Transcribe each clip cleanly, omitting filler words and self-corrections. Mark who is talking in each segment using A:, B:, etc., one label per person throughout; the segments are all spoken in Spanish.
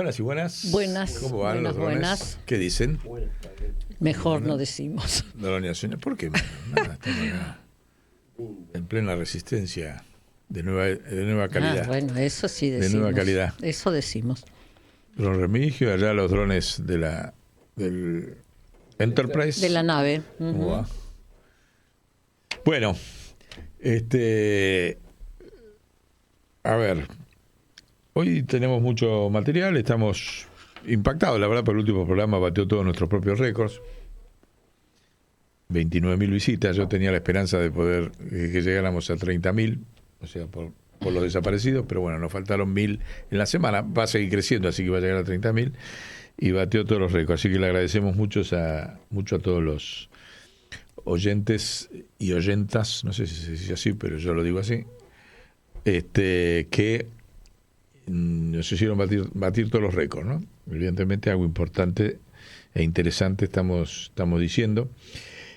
A: Buenas y buenas.
B: Buenas.
A: ¿Cómo van
B: buenas,
A: los drones?
B: buenas.
A: ¿Qué dicen?
B: Mejor no decimos.
A: Doña Sonia, ¿por qué? Nada, estamos acá en plena resistencia de nueva calidad.
B: Bueno, eso sí decimos.
A: De nueva calidad.
B: Eso decimos.
A: Don Remigio, allá los drones del Enterprise.
B: De la nave.
A: ¿Cómo va? Bueno, a ver, hoy tenemos mucho material, estamos impactados, la verdad, por el último programa batió todos nuestros propios récords. 29.000 visitas, yo tenía la esperanza de poder que llegáramos a 30.000, o sea, por los desaparecidos, pero bueno, nos faltaron 1.000 en la semana, va a seguir creciendo, así que va a llegar a 30.000 y batió todos los récords, así que le agradecemos mucho a todos los oyentes y oyentas, no sé si se dice así, pero yo lo digo así, que nos hicieron batir todos los récords, ¿no? Evidentemente algo importante e interesante estamos diciendo.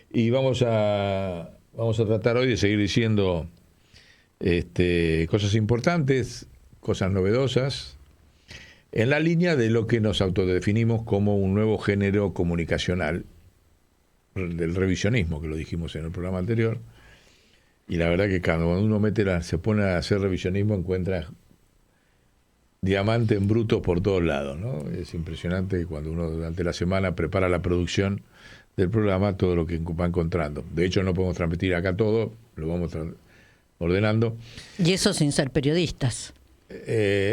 A: Y vamos a tratar hoy de seguir diciendo cosas importantes, cosas novedosas, en la línea de lo que nos autodefinimos como un nuevo género comunicacional, del revisionismo, que lo dijimos en el programa anterior. Y la verdad que cuando uno se pone a hacer revisionismo, encuentra diamante en bruto por todos lados, ¿no? Es impresionante cuando uno durante la semana prepara la producción del programa, todo lo que va encontrando. De hecho, no podemos transmitir acá todo, lo vamos ordenando.
B: Y eso sin ser periodistas.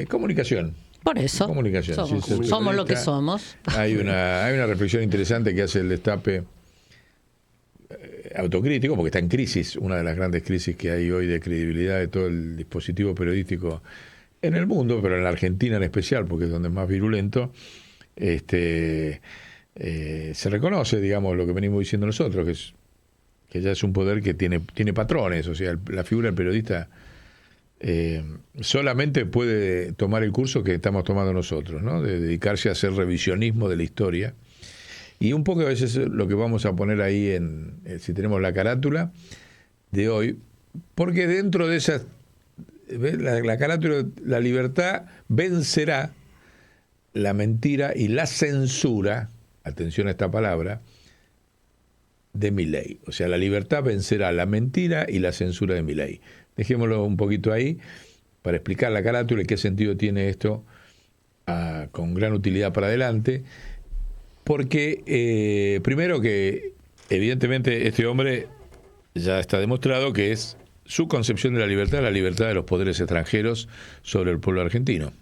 A: Comunicación.
B: Por eso.
A: Comunicación.
B: Somos lo que somos.
A: Hay una reflexión interesante que hace el Destape autocrítico, porque está en crisis, una de las grandes crisis que hay hoy de credibilidad de todo el dispositivo periodístico en el mundo, pero en la Argentina en especial, porque es donde es más virulento. Se reconoce, digamos, lo que venimos diciendo nosotros, que ya es un poder que tiene patrones, o sea, la figura del periodista solamente puede tomar el curso que estamos tomando nosotros, ¿no? De dedicarse a hacer revisionismo de la historia. Y un poco a veces lo que vamos a poner ahí si tenemos la carátula de hoy, porque dentro de esa, la carátula, la libertad vencerá la mentira y la censura, atención a esta palabra, de Milei. O sea, la libertad vencerá la mentira y la censura de Milei. Dejémoslo un poquito ahí para explicar la carátula y qué sentido tiene esto con gran utilidad para adelante. Porque, primero que, evidentemente, este hombre ya está demostrado que es su concepción de la libertad de los poderes extranjeros sobre el pueblo argentino.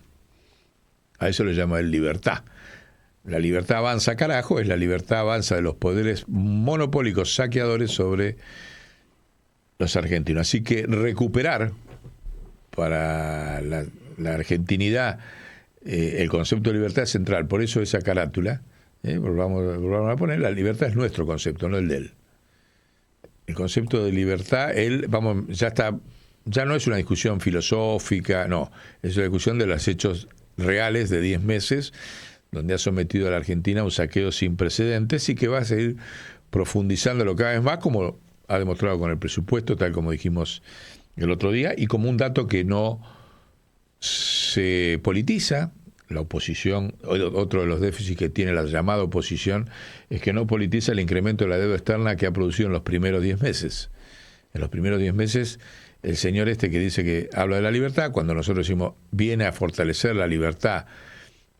A: A eso le llama él libertad. La libertad avanza, carajo, es la libertad avanza de los poderes monopólicos saqueadores sobre los argentinos. Así que recuperar para la argentinidad el concepto de libertad es central. Por eso esa carátula, volvamos a poner, la libertad es nuestro concepto, no el de él. El concepto de libertad, ya no es una discusión filosófica, no, es una discusión de los hechos reales de 10 meses, donde ha sometido a la Argentina a un saqueo sin precedentes y que va a seguir profundizándolo cada vez más, como ha demostrado con el presupuesto, tal como dijimos el otro día, y como un dato que no se politiza. La oposición, otro de los déficits que tiene la llamada oposición, es que no politiza el incremento de la deuda externa que ha producido en los primeros 10 meses. En los primeros 10 meses, el señor que dice que habla de la libertad, cuando nosotros decimos viene a fortalecer la libertad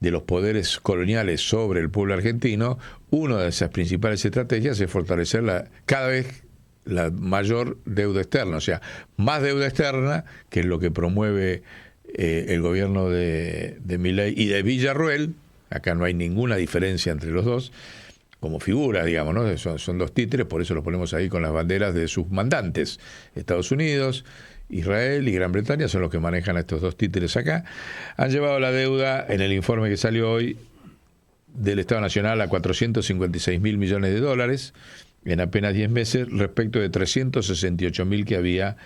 A: de los poderes coloniales sobre el pueblo argentino, una de esas principales estrategias es fortalecer cada vez la mayor deuda externa, o sea, más deuda externa, que es lo que promueve el gobierno de Milei y de Villarruel. Acá no hay ninguna diferencia entre los dos, como figuras, digamos, ¿no? Son dos títeres, por eso los ponemos ahí con las banderas de sus mandantes. Estados Unidos, Israel y Gran Bretaña son los que manejan a estos dos títeres acá. Han llevado la deuda, en el informe que salió hoy, del Estado Nacional a 456.000 millones de dólares en apenas 10 meses, respecto de 368.000 que había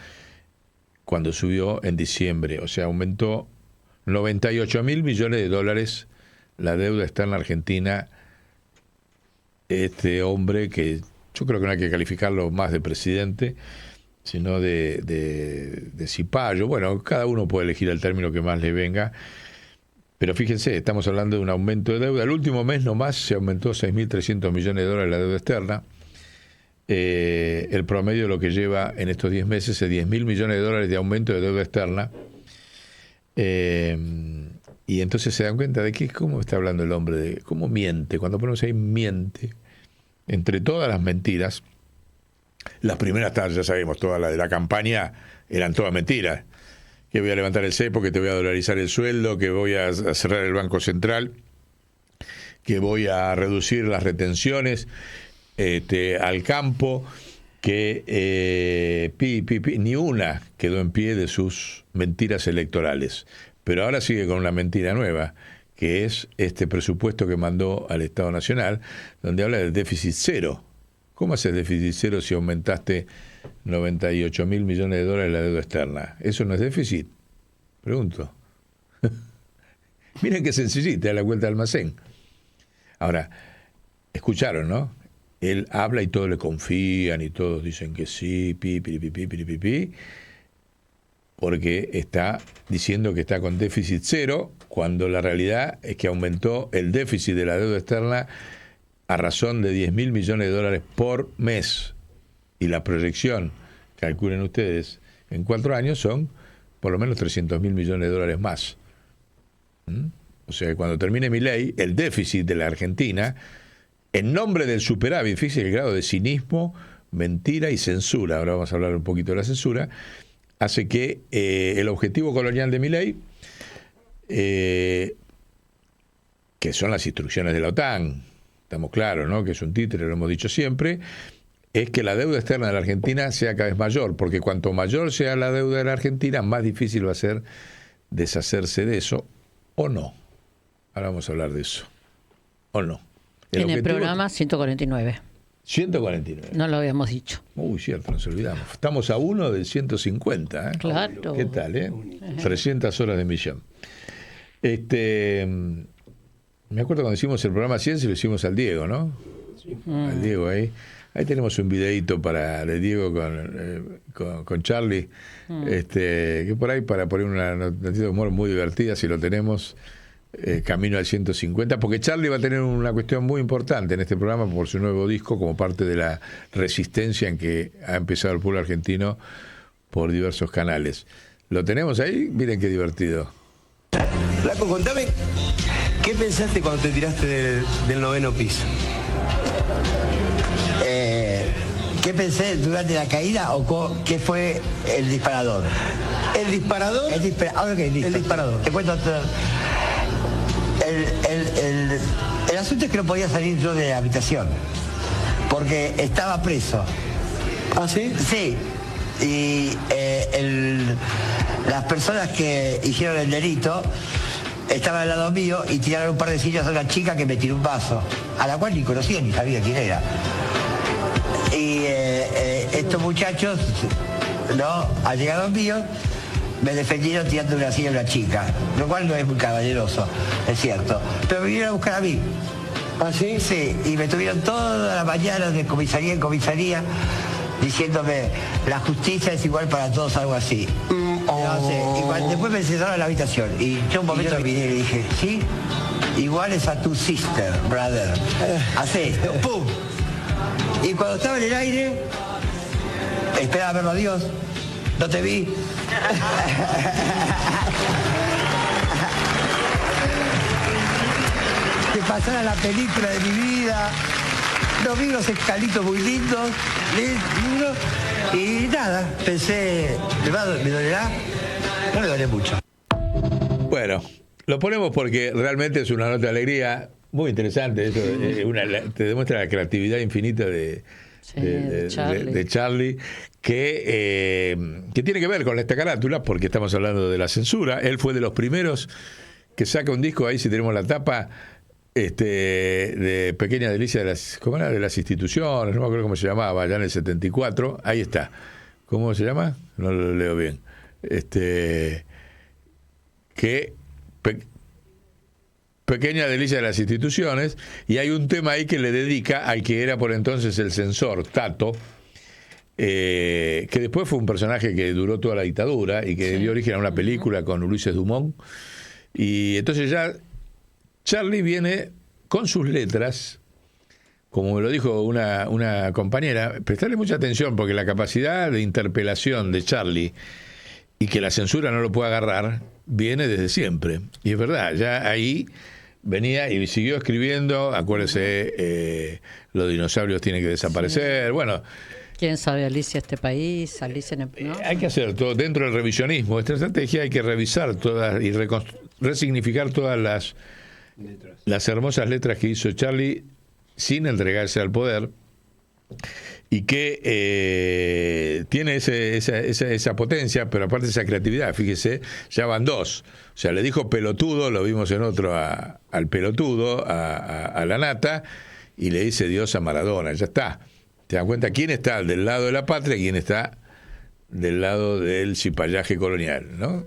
A: cuando subió en diciembre. O sea, aumentó 98.000 millones de dólares la deuda externa argentina. Este hombre, que yo creo que no hay que calificarlo más de presidente, sino de cipayo. Bueno, cada uno puede elegir el término que más le venga, Pero fíjense, estamos hablando de un aumento de deuda. El último mes nomás se aumentó 6.300 millones de dólares la deuda externa. El promedio de lo que lleva en estos 10 meses es 10.000 millones de dólares de aumento de deuda externa. Y entonces se dan cuenta de que cómo está hablando el hombre, de cómo miente. Cuando ponemos ahí miente, entre todas las mentiras, las primeras, ya sabemos, todas las de la campaña eran todas mentiras. Que voy a levantar el cepo, que te voy a dolarizar el sueldo, que voy a cerrar el Banco Central, que voy a reducir las retenciones al campo, que ni una quedó en pie de sus mentiras electorales. Pero ahora sigue con una mentira nueva, que es este presupuesto que mandó al Estado Nacional, donde habla del déficit cero. ¿Cómo haces déficit cero si aumentaste 98.000 millones de dólares la deuda externa? ¿Eso no es déficit? Pregunto. Miren qué sencillita, a la vuelta al almacén. Ahora, escucharon, ¿no? Él habla y todos le confían y todos dicen que sí, porque está diciendo que está con déficit cero, cuando la realidad es que aumentó el déficit de la deuda externa a razón de 10.000 millones de dólares por mes. Y la proyección, calculen ustedes, en 4 años son por lo menos 300.000 millones de dólares más. O sea que cuando termine Milei, el déficit de la Argentina, en nombre del superávit, fíjense el grado de cinismo, mentira y censura, ahora vamos a hablar un poquito de la censura, hace que el objetivo colonial de Milei, que son las instrucciones de la OTAN, estamos claros, ¿no? Que es un títere, lo hemos dicho siempre, es que la deuda externa de la Argentina sea cada vez mayor, porque cuanto mayor sea la deuda de la Argentina, más difícil va a ser deshacerse de eso, o no. Ahora vamos a hablar de eso, o no.
B: En el programa 149.
A: 149.
B: No lo habíamos dicho.
A: Uy, cierto, nos olvidamos. Estamos a 1 del 150.
B: Claro.
A: ¿Qué tal, 300 horas de emisión. Me acuerdo cuando hicimos el programa 100, se lo hicimos al Diego, ¿no? Sí. Al Diego ahí. Ahí tenemos un videíto de Diego con Charlie, que por ahí para poner una noticia de humor muy divertida, si lo tenemos, camino al 150, porque Charlie va a tener una cuestión muy importante en este programa por su nuevo disco, como parte de la resistencia en que ha empezado el pueblo argentino por diversos canales. ¿Lo tenemos ahí? Miren qué divertido.
C: Flaco, contame, ¿qué pensaste cuando te tiraste del 9º piso?
D: ¿Qué pensé durante la caída o qué fue el disparador?
C: ¿El disparador?
D: Okay, listo.
C: El disparador.
D: Te cuento todo. El asunto es que no podía salir yo de la habitación porque estaba preso.
C: ¿Ah, sí?
D: Sí. Y las personas que hicieron el delito estaban al lado mío y tiraron un par de sillas a una chica que me tiró un vaso, a la cual ni conocía ni sabía quién era. Y estos muchachos, ¿no? Al llegar a los míos, me defendieron tirando una silla a una chica, lo cual no es muy caballeroso, es cierto. Pero me vinieron a buscar a mí.
C: ¿Ah, sí?
D: Sí, y me tuvieron toda la mañana de comisaría en comisaría diciéndome, la justicia es igual para todos, algo así. No sé, igual, después me encerraron en la habitación y yo un momento miré y le dije, sí, igual es a tu sister, brother. Hace esto, ¡pum! Y cuando estaba en el aire, esperaba verlo a Dios, no te vi. Que pasara la película de mi vida, no vi unos escalitos muy lindos, y nada, pensé, ¿me dolerá? No me duele mucho.
A: Bueno, lo ponemos porque realmente es una nota de alegría muy interesante. Esto, te demuestra la creatividad infinita de Charlie, que tiene que ver con esta carátula, porque estamos hablando de la censura. Él fue de los primeros que saca un disco, ahí si tenemos la tapa, de Pequeña Delicia ¿cómo era? De las instituciones, no me acuerdo cómo se llamaba, allá en el 74, ahí está. ¿Cómo se llama? No lo leo bien. Pequeña Delicia de las instituciones, y hay un tema ahí que le dedica al que era por entonces el censor, Tato, que después fue un personaje que duró toda la dictadura y que dio origen a una película con Ulises Dumont, Y entonces ya Charlie viene con sus letras, como me lo dijo una compañera, prestarle mucha atención porque la capacidad de interpelación de Charlie y que la censura no lo pueda agarrar viene desde siempre. Y es verdad, ya ahí venía y siguió escribiendo, acuérdese, los dinosaurios tienen que desaparecer, bueno...
B: ¿Quién sabe Alicia este país? Alicia ¿no?
A: Hay que hacer todo, dentro del revisionismo, esta estrategia hay que revisar todas y resignificar todas las hermosas letras que hizo Charlie sin entregarse al poder y que tiene esa potencia, pero aparte esa creatividad, fíjese, ya van dos, o sea, le dijo pelotudo, lo vimos en otro al pelotudo, a la nata, y le dice Dios a Maradona, ya está. ¿Te das cuenta quién está del lado de la patria y quién está del lado del cipallaje colonial, ¿no?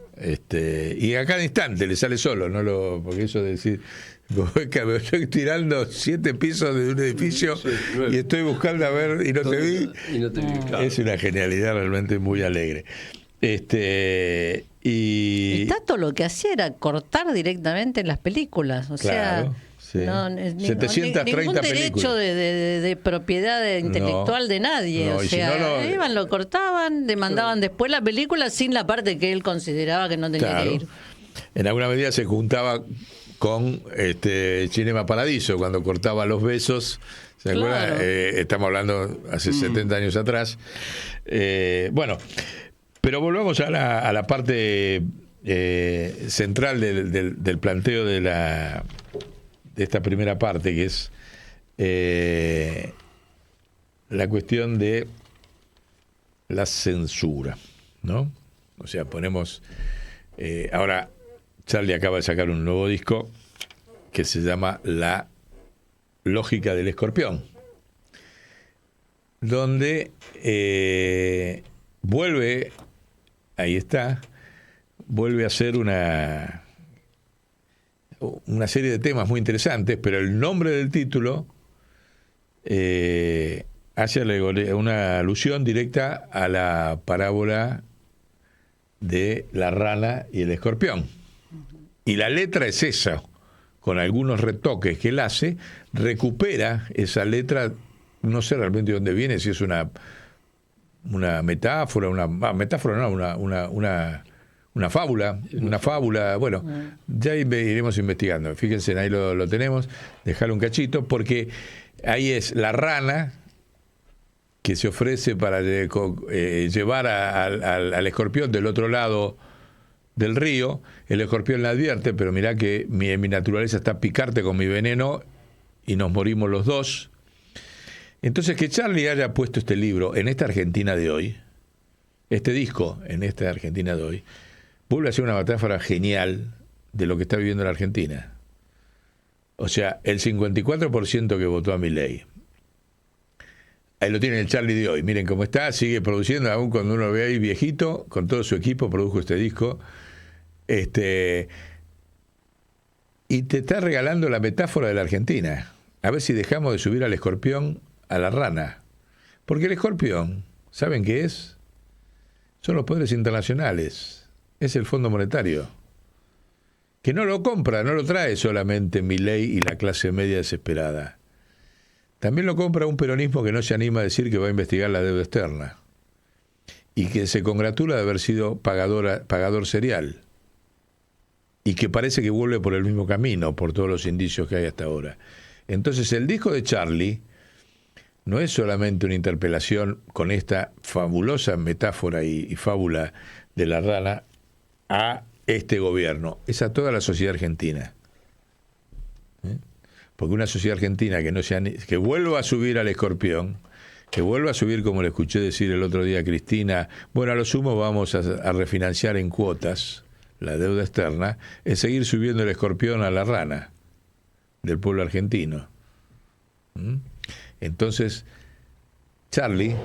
A: Y a cada instante le sale solo, porque eso de decir, me estoy tirando 7 pisos de un edificio y estoy buscando a ver y no te vi, claro. Es una genialidad realmente muy alegre.
B: Y Tato lo que hacía era cortar directamente en las películas, o
A: claro.
B: sea...
A: Sí.
B: No,
A: 730
B: ningún derecho de propiedad intelectual de nadie. O sea, iban, lo cortaban, demandaban después la película sin la parte que él consideraba que no tenía que ir.
A: En alguna medida se juntaba con Cinema Paradiso cuando cortaba los besos. ¿Se acuerdan? Claro. Estamos hablando hace 70 años atrás. Bueno, pero volvamos a la parte central del planteo de esta primera parte, que es la cuestión de la censura, ¿no? O sea, ponemos... ahora, Charlie acaba de sacar un nuevo disco que se llama La Lógica del Escorpión, donde vuelve, ahí está, vuelve a hacer una serie de temas muy interesantes, pero el nombre del título hace una alusión directa a la parábola de la rana y el escorpión. Y la letra es esa, con algunos retoques que él hace, recupera esa letra, no sé realmente de dónde viene, si es una metáfora, una fábula, bueno, ya iremos investigando. Fíjense, ahí lo tenemos, dejarlo un cachito, porque ahí es la rana que se ofrece para llevar al escorpión del otro lado del río. El escorpión le advierte, pero mirá que mi naturaleza está picarte con mi veneno y nos morimos los dos. Entonces, que Charlie haya puesto este libro en esta Argentina de hoy, este disco en esta Argentina de hoy, vuelve a ser una metáfora genial de lo que está viviendo la Argentina. O sea, el 54% que votó a Milei. Ahí lo tiene el Charlie de hoy. Miren cómo está, sigue produciendo, aún cuando uno ve ahí viejito, con todo su equipo, produjo este disco. Y te está regalando la metáfora de la Argentina. A ver si dejamos de subir al escorpión a la rana. Porque el escorpión, ¿saben qué es? Son los poderes internacionales. Es el Fondo Monetario. Que no lo compra, no lo trae solamente Milei y la clase media desesperada. También lo compra un peronismo que no se anima a decir que va a investigar la deuda externa. Y que se congratula de haber sido pagador serial. Y que parece que vuelve por el mismo camino, por todos los indicios que hay hasta ahora. Entonces, el disco de Charlie no es solamente una interpelación con esta fabulosa metáfora y fábula de la rana a este gobierno, es a toda la sociedad argentina. Porque una sociedad argentina que vuelva a subir al escorpión, que vuelva a subir, como le escuché decir el otro día a Cristina, bueno, a lo sumo vamos a refinanciar en cuotas la deuda externa, es seguir subiendo el escorpión a la rana del pueblo argentino. Entonces, Charlie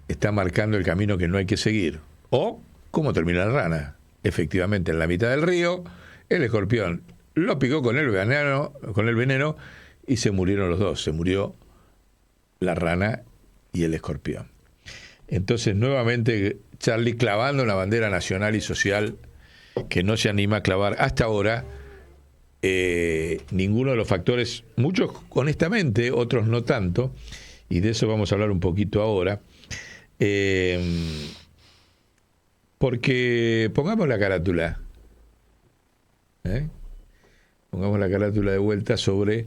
A: está marcando el camino que no hay que seguir. O, ¿cómo termina la rana? Efectivamente, en la mitad del río, el escorpión lo picó con el veneno y se murieron los dos. Se murió la rana y el escorpión. Entonces, nuevamente, Charlie clavando una bandera nacional y social que no se anima a clavar hasta ahora ninguno de los factores, muchos honestamente, otros no tanto, y de eso vamos a hablar un poquito ahora, porque pongamos la carátula, pongamos la carátula de vuelta sobre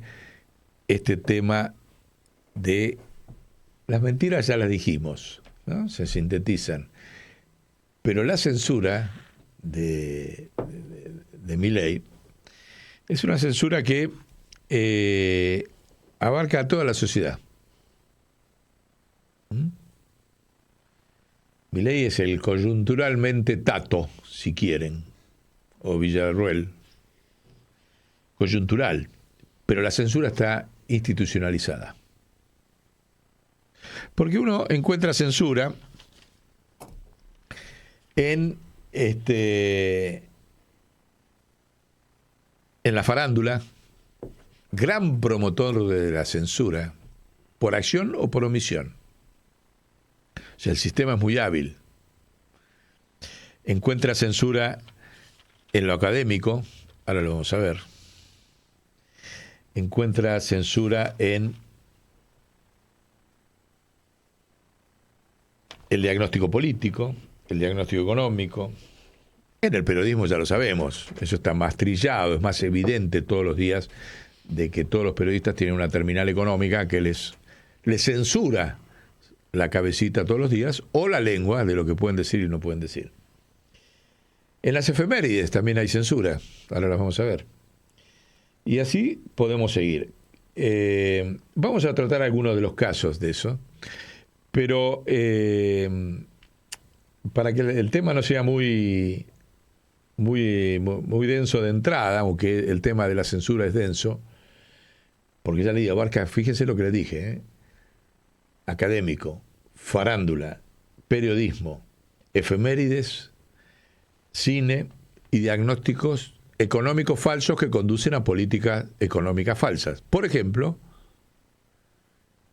A: este tema de las mentiras, ya las dijimos, ¿no? Se sintetizan, pero la censura de Milei es una censura que abarca a toda la sociedad. Milei es el coyunturalmente Tato, si quieren, o Villarruel, coyuntural, pero la censura está institucionalizada. Porque uno encuentra censura en la farándula, gran promotor de la censura, por acción o por omisión. O sea, el sistema es muy hábil. Encuentra censura en lo académico, ahora lo vamos a ver. Encuentra censura en el diagnóstico político, el diagnóstico económico. En el periodismo ya lo sabemos, eso está más trillado, es más evidente todos los días de que todos los periodistas tienen una terminal económica que les censura la cabecita todos los días, o la lengua de lo que pueden decir y no pueden decir. En las efemérides también hay censura, ahora las vamos a ver. Y así podemos seguir. Vamos a tratar algunos de los casos de eso, pero para que el tema no sea muy denso de entrada, aunque el tema de la censura es denso, porque ya le digo, abarca, fíjense lo que le dije, académico, farándula, periodismo, efemérides, cine y diagnósticos económicos falsos que conducen a políticas económicas falsas. Por ejemplo,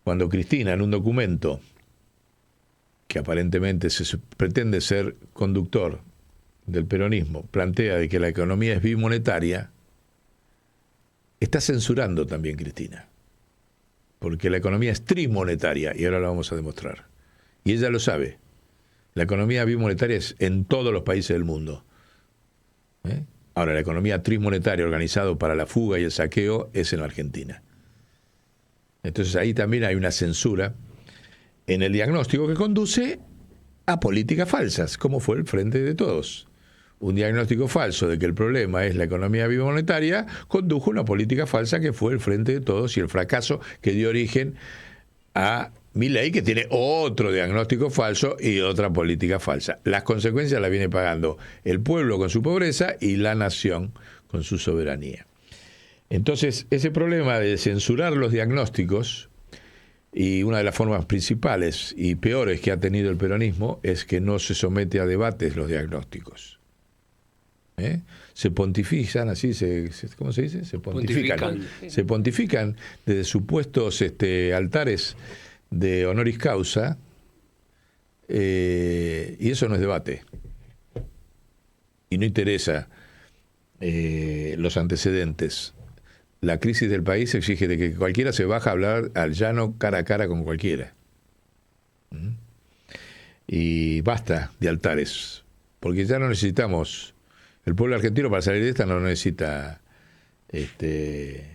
A: cuando Cristina, en un documento que aparentemente se pretende ser conductor del peronismo, plantea de que la economía es bimonetaria, está censurando también Cristina, porque la economía es trimonetaria, y ahora lo vamos a demostrar. Y ella lo sabe. La economía bimonetaria es en todos los países del mundo. Ahora, la economía trimonetaria organizada para la fuga y el saqueo es en la Argentina. Entonces ahí también hay una censura en el diagnóstico que conduce a políticas falsas, como fue el Frente de Todos. Un diagnóstico falso de que el problema es la economía bimonetaria condujo a una política falsa que fue el Frente de Todos y el fracaso que dio origen a Milei, que tiene otro diagnóstico falso y otra política falsa. Las consecuencias las viene pagando el pueblo con su pobreza y la nación con su soberanía. Entonces, ese problema de censurar los diagnósticos, y una de las formas principales y peores que ha tenido el peronismo es que no se somete a debates los diagnósticos. Se pontifican, así, ¿cómo se dice? Se pontifican. Se pontifican desde supuestos altares de honoris causa, y eso no es debate. Y no interesa los antecedentes. La crisis del país exige de que cualquiera se baja a hablar al llano cara a cara con cualquiera. Y basta de altares, porque ya no necesitamos, el pueblo argentino para salir de esta no necesita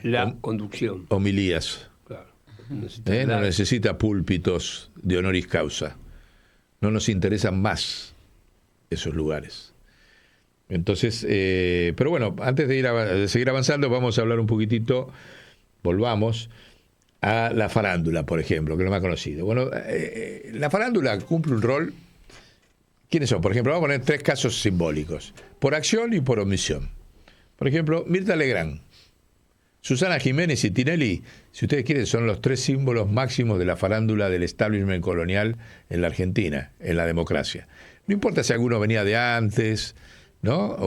E: la conducción,
A: homilías.
E: Claro.
A: No necesita púlpitos de honoris causa. No nos interesan más esos lugares. Entonces, pero bueno, antes de seguir avanzando, vamos a hablar un poquitito, volvamos a la farándula, por ejemplo, que es lo más conocido. Bueno, la farándula cumple un rol. ¿Quiénes son? Por ejemplo, vamos a poner 3 casos simbólicos, por acción y por omisión. Por ejemplo, Mirta Legrand, Susana Jiménez y Tinelli, si ustedes quieren, son los 3 símbolos máximos de la farándula del establishment colonial en la Argentina, en la democracia. No importa si alguno venía de antes, ¿no?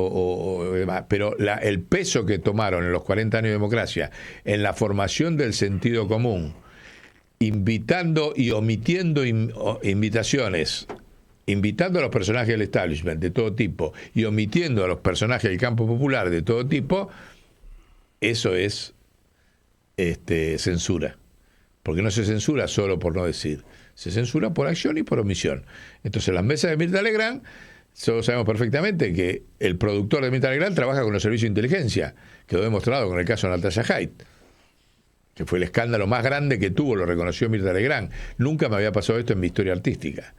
A: Pero el peso que tomaron en los 40 años de democracia, en la formación del sentido común, invitando y omitiendo invitaciones, invitando a los personajes del establishment de todo tipo y omitiendo a los personajes del campo popular de todo tipo, eso es censura. Porque no se censura solo por no decir, se censura por acción y por omisión. Entonces, las mesas de Mirta Legrand, todos sabemos perfectamente que el productor de Mirta Legrand trabaja con los servicios de inteligencia. Quedó demostrado con el caso de Natasha Haidt, que fue el escándalo más grande que tuvo, lo reconoció Mirta Legrand. Nunca me había pasado esto en mi historia artística.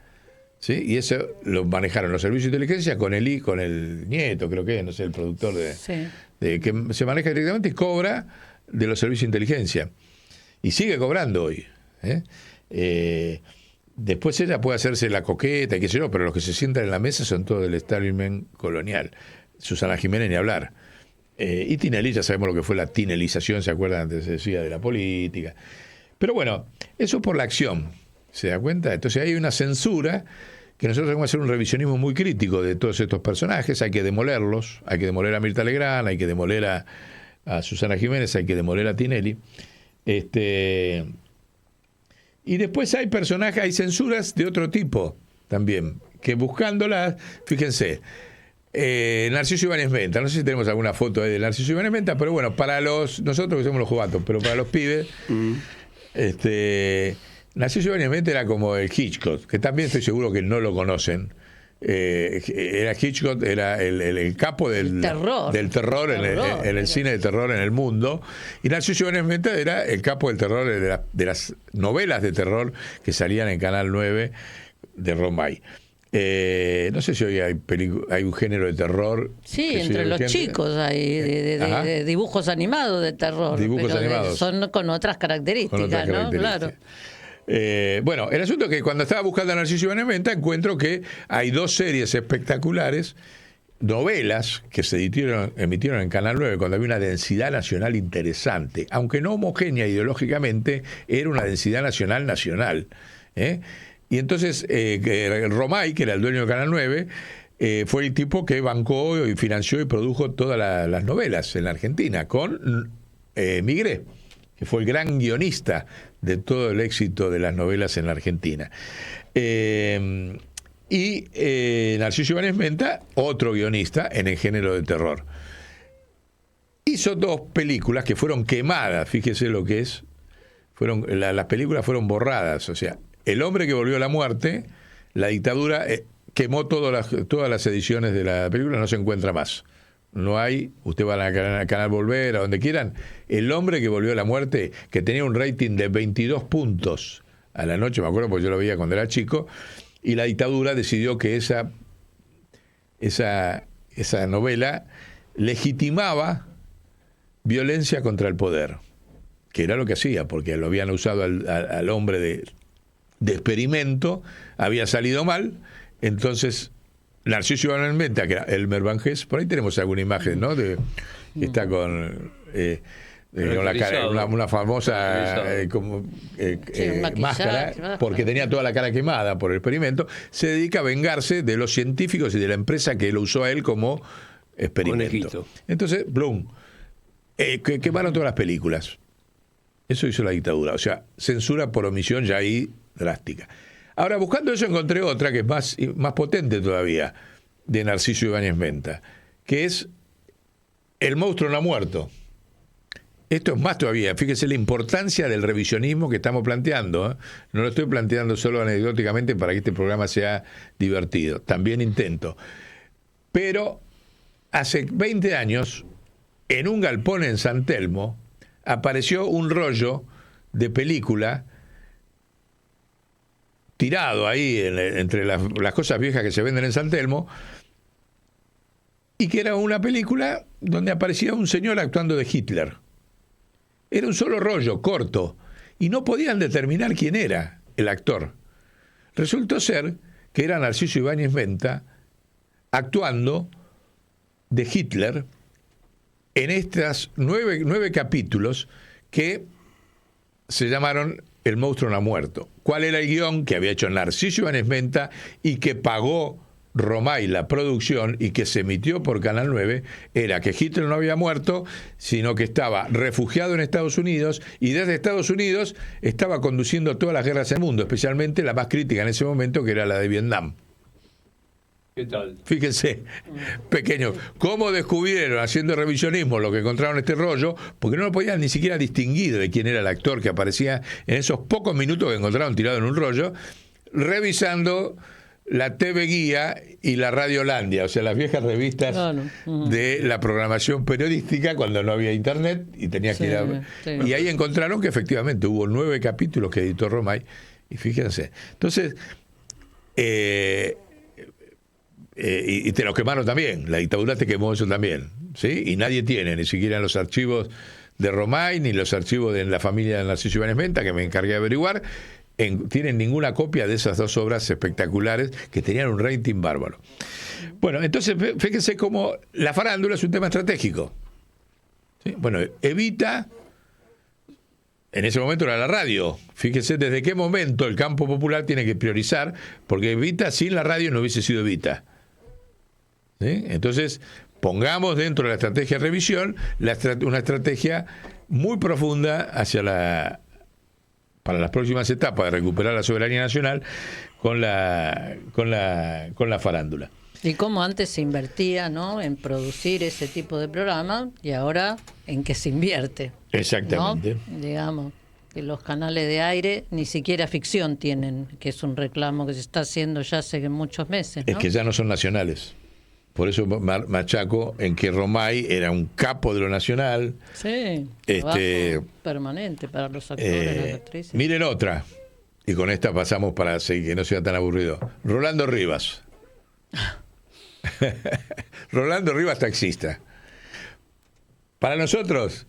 A: ¿Sí? Y eso lo manejaron los servicios de inteligencia con el nieto, creo que, no sé, el productor que se maneja directamente y cobra de los servicios de inteligencia. Y sigue cobrando hoy. Después ella puede hacerse la coqueta y qué sé yo, pero los que se sientan en la mesa son todos del establishment colonial. Susana Jiménez ni hablar. Y Tinelli, ya sabemos lo que fue la tinelización, ¿se acuerdan? Antes se decía de la política. Pero bueno, eso por la acción, ¿se da cuenta? Entonces hay una censura que nosotros tenemos que hacer un revisionismo muy crítico de todos estos personajes, hay que demolerlos, hay que demoler a Mirta Legrand, hay que demoler a Susana Jiménez, hay que demoler a Tinelli. Y después hay personajes, hay censuras de otro tipo también, que buscándolas, fíjense, Narciso Ibáñez Menta, no sé si tenemos alguna foto de Narciso Ibáñez Menta, pero bueno, para nosotros que somos los jugatos, pero para los pibes, Narciso Ibáñez Menta era como el Hitchcock, que también estoy seguro que no lo conocen. Era Hitchcock, era el capo del terror en el cine de terror en el mundo, y Narciso Ibáñez Menta era el capo del terror de las novelas de terror que salían en Canal 9 de Romay. No sé si hoy hay un género de terror.
B: Sí, entre los chicos hay de dibujos animados de terror.
A: Dibujos animados.
B: Son con otras características, ¿no? Claro.
A: Bueno, el asunto es que cuando estaba buscando a Narciso Ibáñez Menta encuentro que hay 2 series espectaculares, novelas que se emitieron en Canal 9 cuando había una densidad nacional interesante, aunque no homogénea ideológicamente, era una densidad nacional. Y entonces Romay, que era el dueño de Canal 9, fue el tipo que bancó y financió y produjo todas las novelas en la Argentina, con Migré, que fue el gran guionista de todo el éxito de las novelas en la Argentina. Narciso Ibáñez Menta, otro guionista en el género de terror. Hizo 2 películas que fueron quemadas, fíjese lo que es. Las películas fueron borradas, o sea, El hombre que volvió a la muerte, la dictadura quemó todas las ediciones de la película, no se encuentra más. No hay, usted va a Canal Volver, a donde quieran. El hombre que volvió a la muerte, que tenía un rating de 22 puntos a la noche, me acuerdo porque yo lo veía cuando era chico, y la dictadura decidió que esa novela legitimaba violencia contra el poder, que era lo que hacía, porque lo habían usado al hombre de experimento, había salido mal, entonces Narciso Ibáñez Menta, que era Elmer Banges, por ahí tenemos alguna imagen, ¿no? Está con una famosa máscara, porque tenía toda la cara quemada por el experimento. Se dedica a vengarse de los científicos y de la empresa que lo usó a él como experimento. Conejito. Entonces, Blum, quemaron todas las películas. Eso hizo la dictadura, o sea, censura por omisión ya ahí drástica. Ahora, buscando eso encontré otra que es más potente todavía, de Narciso Ibáñez Menta, que es El monstruo no ha muerto. Esto es más todavía, fíjese la importancia del revisionismo que estamos planteando. No lo estoy planteando solo anecdóticamente para que este programa sea divertido, también intento. Pero hace 20 años, en un galpón en San Telmo, apareció un rollo de película tirado ahí entre las cosas viejas que se venden en San Telmo, y que era una película donde aparecía un señor actuando de Hitler. Era un solo rollo, corto, y no podían determinar quién era el actor. Resultó ser que era Narciso Ibáñez Menta actuando de Hitler en estos 9 capítulos que se llamaron El monstruo no ha muerto. ¿Cuál era el guión que había hecho Narciso Ibáñez Menta y que pagó Romay la producción y que se emitió por Canal 9? Era que Hitler no había muerto, sino que estaba refugiado en Estados Unidos, y desde Estados Unidos estaba conduciendo todas las guerras del mundo, especialmente la más crítica en ese momento, que era la de Vietnam.
E: ¿Qué tal?
A: Fíjense, pequeño, cómo descubrieron haciendo revisionismo lo que encontraron este rollo, porque no lo podían ni siquiera distinguir de quién era el actor que aparecía en esos pocos minutos que encontraron tirado en un rollo, revisando la TV Guía y la Radiolandia, o sea, las viejas revistas de la programación periodística cuando no había internet y tenías que ir a... Y ahí encontraron que efectivamente hubo 9 capítulos que editó Romay, y fíjense. Entonces, y te los quemaron también, la dictadura te quemó eso también, ¿sí? Y nadie tiene, ni siquiera los archivos de Romay, ni los archivos de la familia de Narciso Ibáñez Menta, que me encargué de averiguar, tienen ninguna copia de esas 2 obras espectaculares que tenían un rating bárbaro. Bueno, entonces fíjense cómo la farándula es un tema estratégico, ¿sí? Bueno, Evita, en ese momento era la radio. Fíjense desde qué momento el campo popular tiene que priorizar, porque Evita sin la radio no hubiese sido Evita, ¿sí? Entonces, pongamos dentro de la estrategia de revisión una estrategia muy profunda para las próximas etapas de recuperar la soberanía nacional con la farándula.
B: Y como antes se invertía, ¿no?, en producir ese tipo de programa, y ahora en que se invierte.
A: Exactamente.
B: ¿No? Digamos que los canales de aire ni siquiera ficción tienen, que es un reclamo que se está haciendo ya hace muchos meses, ¿no?
A: Es que ya no son nacionales. Por eso machaco en que Romay era un capo de lo nacional.
B: Sí, permanente para los actores, las actrices.
A: Miren otra, y con esta pasamos para que no sea tan aburrido. Rolando Rivas. Rolando Rivas, taxista. Para nosotros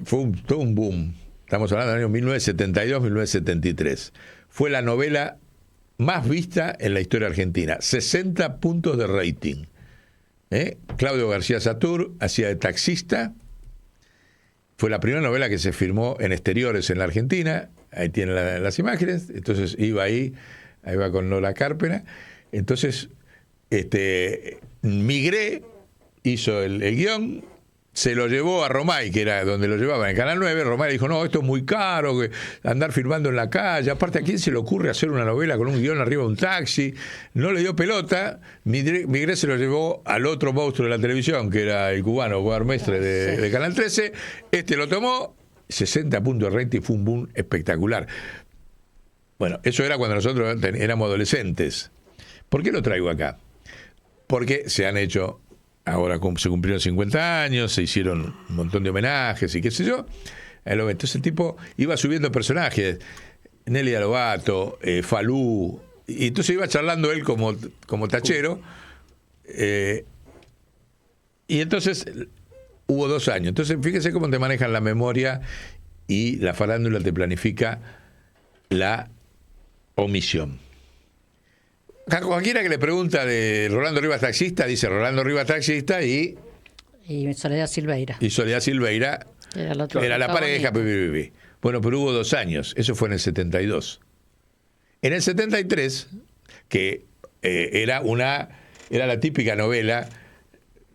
A: fue todo un boom. Estamos hablando del año 1972-1973. Fue la novela más vista en la historia argentina, 60 puntos de rating. Claudio García Satur hacía de taxista. Fue la primera novela que se filmó en exteriores en la Argentina. Ahí tienen las imágenes. Entonces ahí va con Nora Carpena. Entonces Migré hizo el guión, se lo llevó a Romay, que era donde lo llevaba en Canal 9. Romay dijo, no, esto es muy caro, andar firmando en la calle. Aparte, ¿a quién se le ocurre hacer una novela con un guión arriba de un taxi? No le dio pelota. Migré se lo llevó al otro monstruo de la televisión, que era el cubano Boar Mestre de Canal 13. Lo tomó, 60 puntos de rating, fue un boom espectacular. Bueno, eso era cuando nosotros éramos adolescentes. ¿Por qué lo traigo acá? Porque se han hecho... Ahora se cumplieron 50 años, se hicieron un montón de homenajes y qué sé yo. Entonces el tipo iba subiendo personajes, Nelly Lovato, Falú, y entonces iba charlando él como tachero. Y entonces hubo 2 años. Entonces fíjese cómo te manejan la memoria y la farándula te planifica la omisión. Cualquiera que le pregunta de Rolando Rivas taxista, dice Rolando Rivas taxista y
B: Soledad Silveira.
A: Y Soledad Silveira era la pareja. Bueno, pero hubo 2 años. Eso fue en el 72. En el 73, que era la típica novela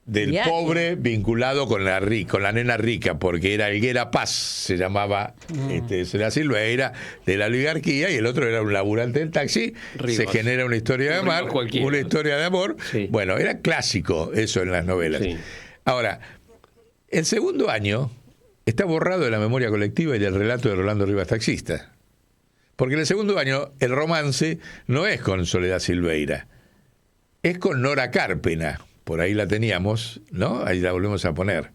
A: del pobre vinculado con la nena rica, porque era Helguera Paz, se llamaba Soledad Silveira, de la oligarquía, y el otro era un laburante del taxi. Rivas. Se genera una historia de amor, Sí. Bueno, era clásico eso en las novelas. Sí. Ahora, el segundo año está borrado de la memoria colectiva y del relato de Rolando Rivas taxista, porque en el segundo año el romance no es con Soledad Silveira, es con Nora Carpena. Por ahí la teníamos, ¿no? Ahí la volvemos a poner.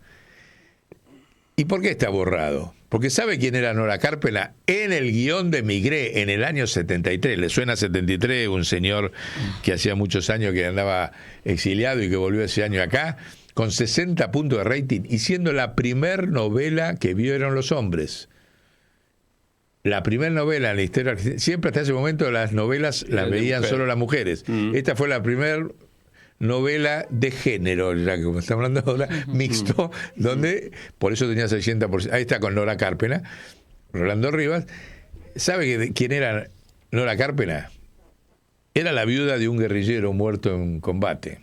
A: ¿Y por qué está borrado? Porque ¿sabe quién era Nora Carpena? En el guión de Migré, en el año 73. ¿Le suena 73? Un señor que hacía muchos años que andaba exiliado y que volvió ese año acá, con 60 puntos de rating, y siendo la primer novela que vieron los hombres. La primera novela en la historia argentina. Siempre hasta ese momento las novelas las veían solo las mujeres. Esta fue la primera novela de género, ya que como estamos hablando ahora, mixto, donde por eso tenía 60%. Ahí está con Nora Carpena, Rolando Rivas. ¿Sabe quién era Nora Carpena? Era la viuda de un guerrillero muerto en combate.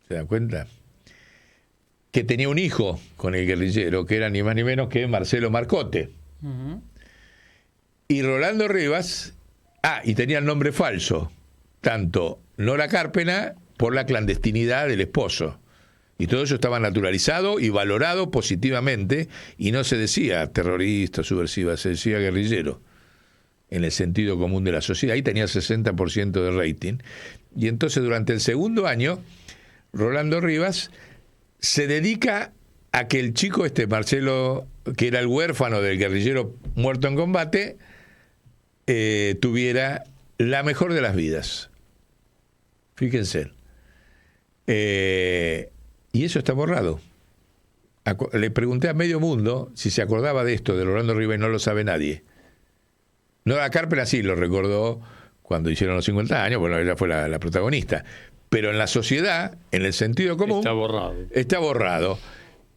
A: ¿Se dan cuenta? Que tenía un hijo con el guerrillero, que era ni más ni menos que Marcelo Marcote. Y Rolando Rivas, y tenía el nombre falso. tanto Nora Carpena por la clandestinidad del esposo. Y todo eso estaba naturalizado y valorado positivamente, y no se decía terrorista, subversiva, se decía guerrillero, en el sentido común de la sociedad. Ahí tenía 60% de rating. Y entonces durante el segundo año, Rolando Rivas se dedica a que el chico Marcelo, que era el huérfano del guerrillero muerto en combate, tuviera la mejor de las vidas. Fíjense. Y eso está borrado. Le pregunté a medio mundo si se acordaba de esto, de Rolando Rivas, y no lo sabe nadie. Nora Carpena sí lo recordó cuando hicieron los 50 años, bueno, ella fue la protagonista. Pero en la sociedad, en el sentido común,
E: está borrado.
A: Está borrado.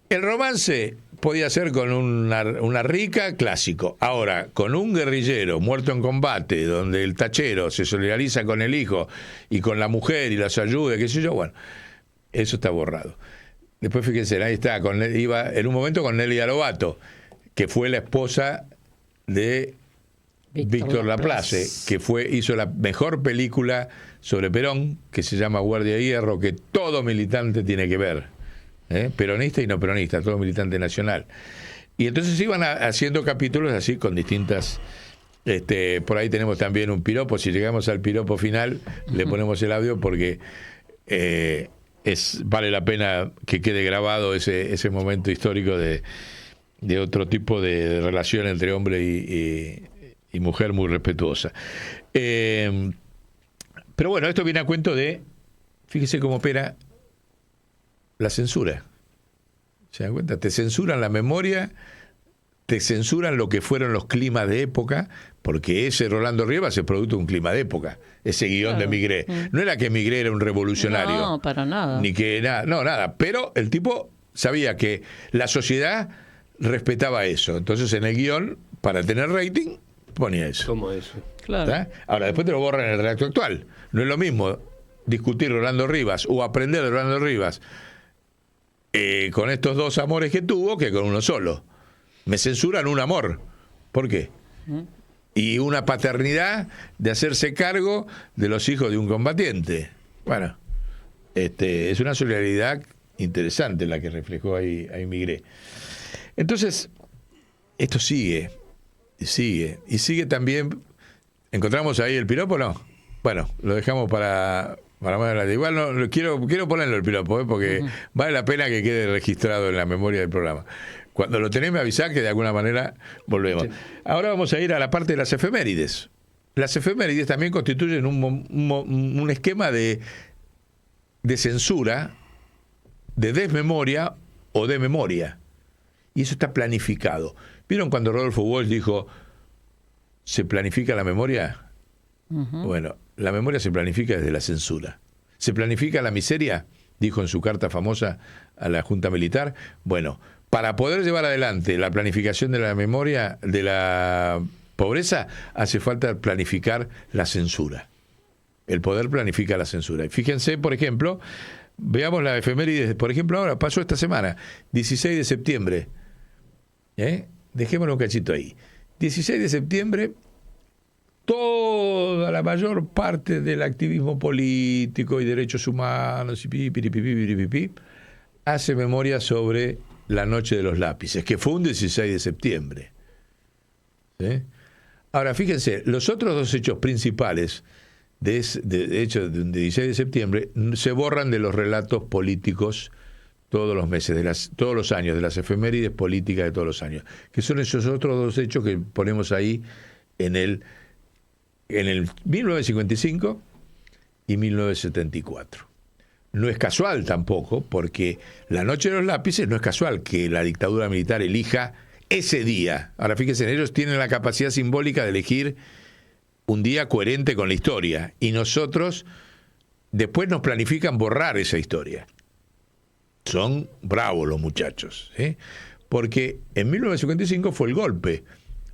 A: El romance podía ser con una rica, clásico. Ahora, con un guerrillero muerto en combate, donde el tachero se solidariza con el hijo y con la mujer y las ayuda, qué sé yo, bueno, eso está borrado. Después fíjense, ahí está, iba en un momento con Nelly Arobato, que fue la esposa de Víctor Laplace, que hizo la mejor película sobre Perón, que se llama Guardia de Hierro, que todo militante tiene que ver, peronista y no peronista, todo militante nacional. Y entonces iban haciendo capítulos así con distintas... por ahí tenemos también un piropo. Si llegamos al piropo final, le ponemos el audio porque vale la pena que quede grabado ese momento histórico de otro tipo de relación entre hombre y mujer muy respetuosa. Pero bueno, esto viene a cuento de, fíjese cómo opera la censura. ¿Se dan cuenta? Te censuran la memoria, te censuran lo que fueron los climas de época, porque ese Rolando Rivas es producto de un clima de época, ese guión de Migré. No era que Migré era un revolucionario.
B: No, para nada.
A: Ni que nada. Pero el tipo sabía que la sociedad respetaba eso. Entonces en el guión, para tener rating, ponía eso.
E: ¿Cómo eso?
B: Claro.
A: ¿Está? Ahora, después te lo borran en el redacto actual. No es lo mismo discutir Rolando Rivas o aprender de Rolando Rivas con estos dos amores que tuvo que con uno solo. Me censuran un amor. ¿Por qué? Y una paternidad de hacerse cargo de los hijos de un combatiente. Bueno, es una solidaridad interesante la que reflejó ahí Migré. Entonces, esto sigue y sigue también. ¿Encontramos ahí el piropo o no? Bueno, lo dejamos para más adelante. Igual no quiero ponerlo el piropo, porque vale la pena que quede registrado en la memoria del programa. Cuando lo tenés me avisás que de alguna manera volvemos. Sí. Ahora vamos a ir a la parte de las efemérides. Las efemérides también constituyen un esquema de censura, de desmemoria o de memoria. Y eso está planificado. ¿Vieron cuando Rodolfo Walsh dijo, ¿se planifica la memoria? Bueno, la memoria se planifica desde la censura. ¿Se planifica la miseria? Dijo en su carta famosa a la Junta Militar. Bueno, para poder llevar adelante la planificación de la memoria, de la pobreza, hace falta planificar la censura. El poder planifica la censura. Y fíjense, por ejemplo, veamos la efeméride, por ejemplo, ahora pasó esta semana, 16 de septiembre. Dejémoslo un cachito ahí. 16 de septiembre, toda la mayor parte del activismo político y derechos humanos y hace memoria sobre la noche de los lápices, que fue un 16 de septiembre. ¿Sí? Ahora, fíjense, los otros dos hechos principales de hecho de 16 de septiembre se borran de los relatos políticos todos los meses, todos los años, de las efemérides políticas de todos los años, que son esos otros dos hechos que ponemos ahí en el 1955 y 1974. No es casual tampoco, porque la noche de los lápices no es casual que la dictadura militar elija ese día. Ahora fíjense, ellos tienen la capacidad simbólica de elegir un día coherente con la historia, y nosotros después nos planifican borrar esa historia. Son bravos los muchachos, ¿sí? Porque en 1955 fue el golpe